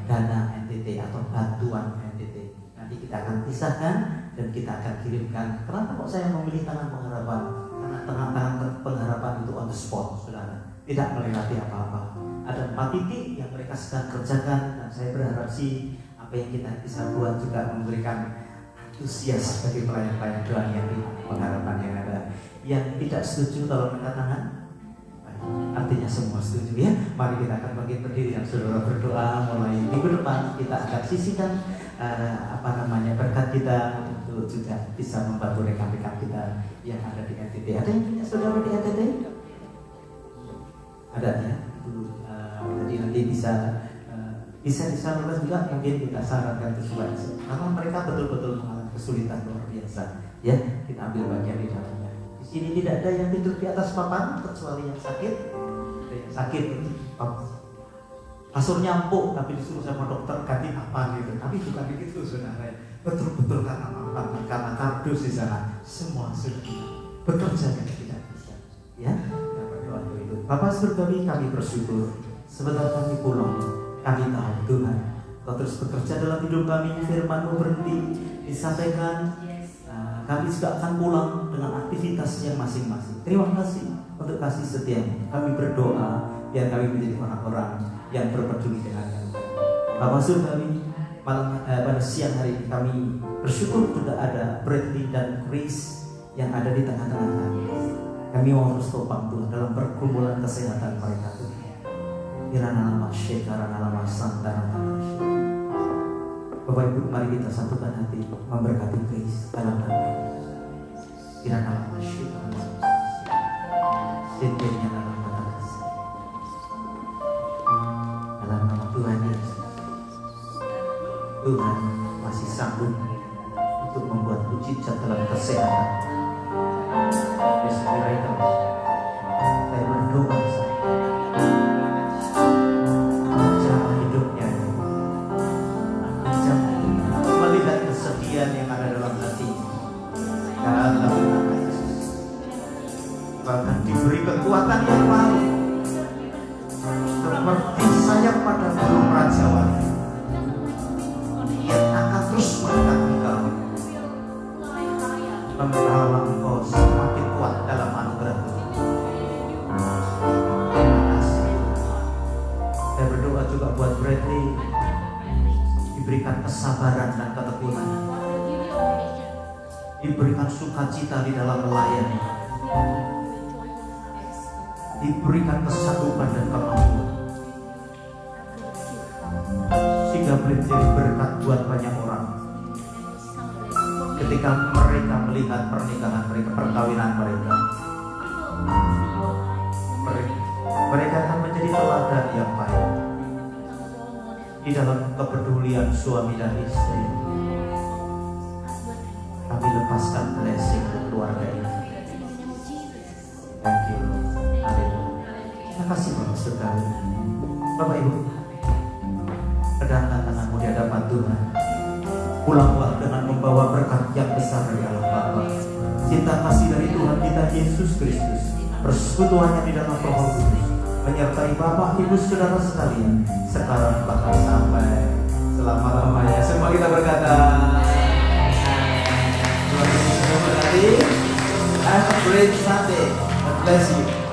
dana NTT atau bantuan NTT, nanti kita akan pisahkan dan kita akan kirimkan. Kenapa kok saya memilih tangan pengharapan? Karena tangan pengharapan itu on the spot, saudara, tidak melewati apa-apa. Ada 4 titik yang mereka sedang kerjakan, dan saya berharap sih apa yang kita bisa buat juga memberikan antusias bagi pelayan-pelayan Tuhan yang di pengharapan yang ada. Yang tidak setuju kalau angkat tangan, artinya semua setuju ya. Mari kita akan bangkit berdiri dan saudara berdoa. Mulai minggu depan kita akan sisihkan berkat kita untuk juga bisa membantu rekan-rekan kita yang ada di NTT. Ada yang punya saudara di NTT? Ada ya. Jadi nanti bisa disalurkan juga, mungkin kita sarankan sesuai karena mereka betul-betul mengalami kesulitan luar biasa ya. Kita ambil bagian di dalamnya. Di sini tidak ada yang tidur di atas papan kecuali yang sakit. Ada yang sakit itu kasurnya empuk tapi disuruh sama dokter ganti papan gitu. Tapi bukan begitu saudara, betul-betul karena papan, karena kardus di sana semua sudah bekerja dan tidak bisa ya. Bapak surgawi, kami bersyukur sebentar kami pulang, kami tahu Tuhan Kau terus bekerja dalam hidup kami. Firman-Mu berhenti disampaikan, kami juga akan pulang dengan aktivitas yang masing-masing. Terima kasih untuk kasih setia. Kami berdoa biar kami menjadi orang-orang yang berpeduli dengan kami. Bapak Saudari, pada siang hari ini kami bersyukur sudah ada Bradley dan Chris yang ada di tengah-tengah kami. Kami mau terus topang Tuhan dalam pergumulan kesehatan mereka Tuhan. Irana nama Syekara nama Santana. Bapak Ibu, mari kita satukan hati memberkati Chris dalam nama Irana nama Syekara. Setiapnya dalam nama dalam nama Tuhan Yesus. Tuhan masih sanggup untuk membuat mujizat dalam kesehatan. Saya berdoa menjamah hidupnya, melihat kesedihan yang ada dalam hati dalam nama Yesus. Bahkan diberi kekuatan yang baru, seperti sayap pada burung rajawali. Dia akan terus melihat engkau, membawa engkau semakin kuat dalam anugerah Tuhan. Terima kasih. Saya berdoa juga buat Bradley, diberikan kesabaran dan ketekunan, diberikan sukacita di dalam melayani, diberikan kesanggupan dan kemampuan, sehingga boleh menjadi berkat buat banyak orang. Ketika mereka melihat pernikahan mereka, perkawinan mereka, mereka akan menjadi teladan yang baik di dalam kepedulian suami dan istri. Kami lepaskan blessing untuk keluarga ini. Thank you, haleluya. Terima kasih Bapak Saudara. Bapak Ibu, kedangkan tanganmu di hadapan Tuhan. Pulanglah dengan membawa berkat yang besar dari Allah Bapa, cinta kasih dari Tuhan kita Yesus Kristus, persekutuannya di dalam Roh Kudus, menyertai Bapak, Ibu, Saudara sekalian, sekarang bahkan sampai selama-lamanya. Semua kita berkata, Tuhan Yesus memberkati. Have a great Sunday. God bless you.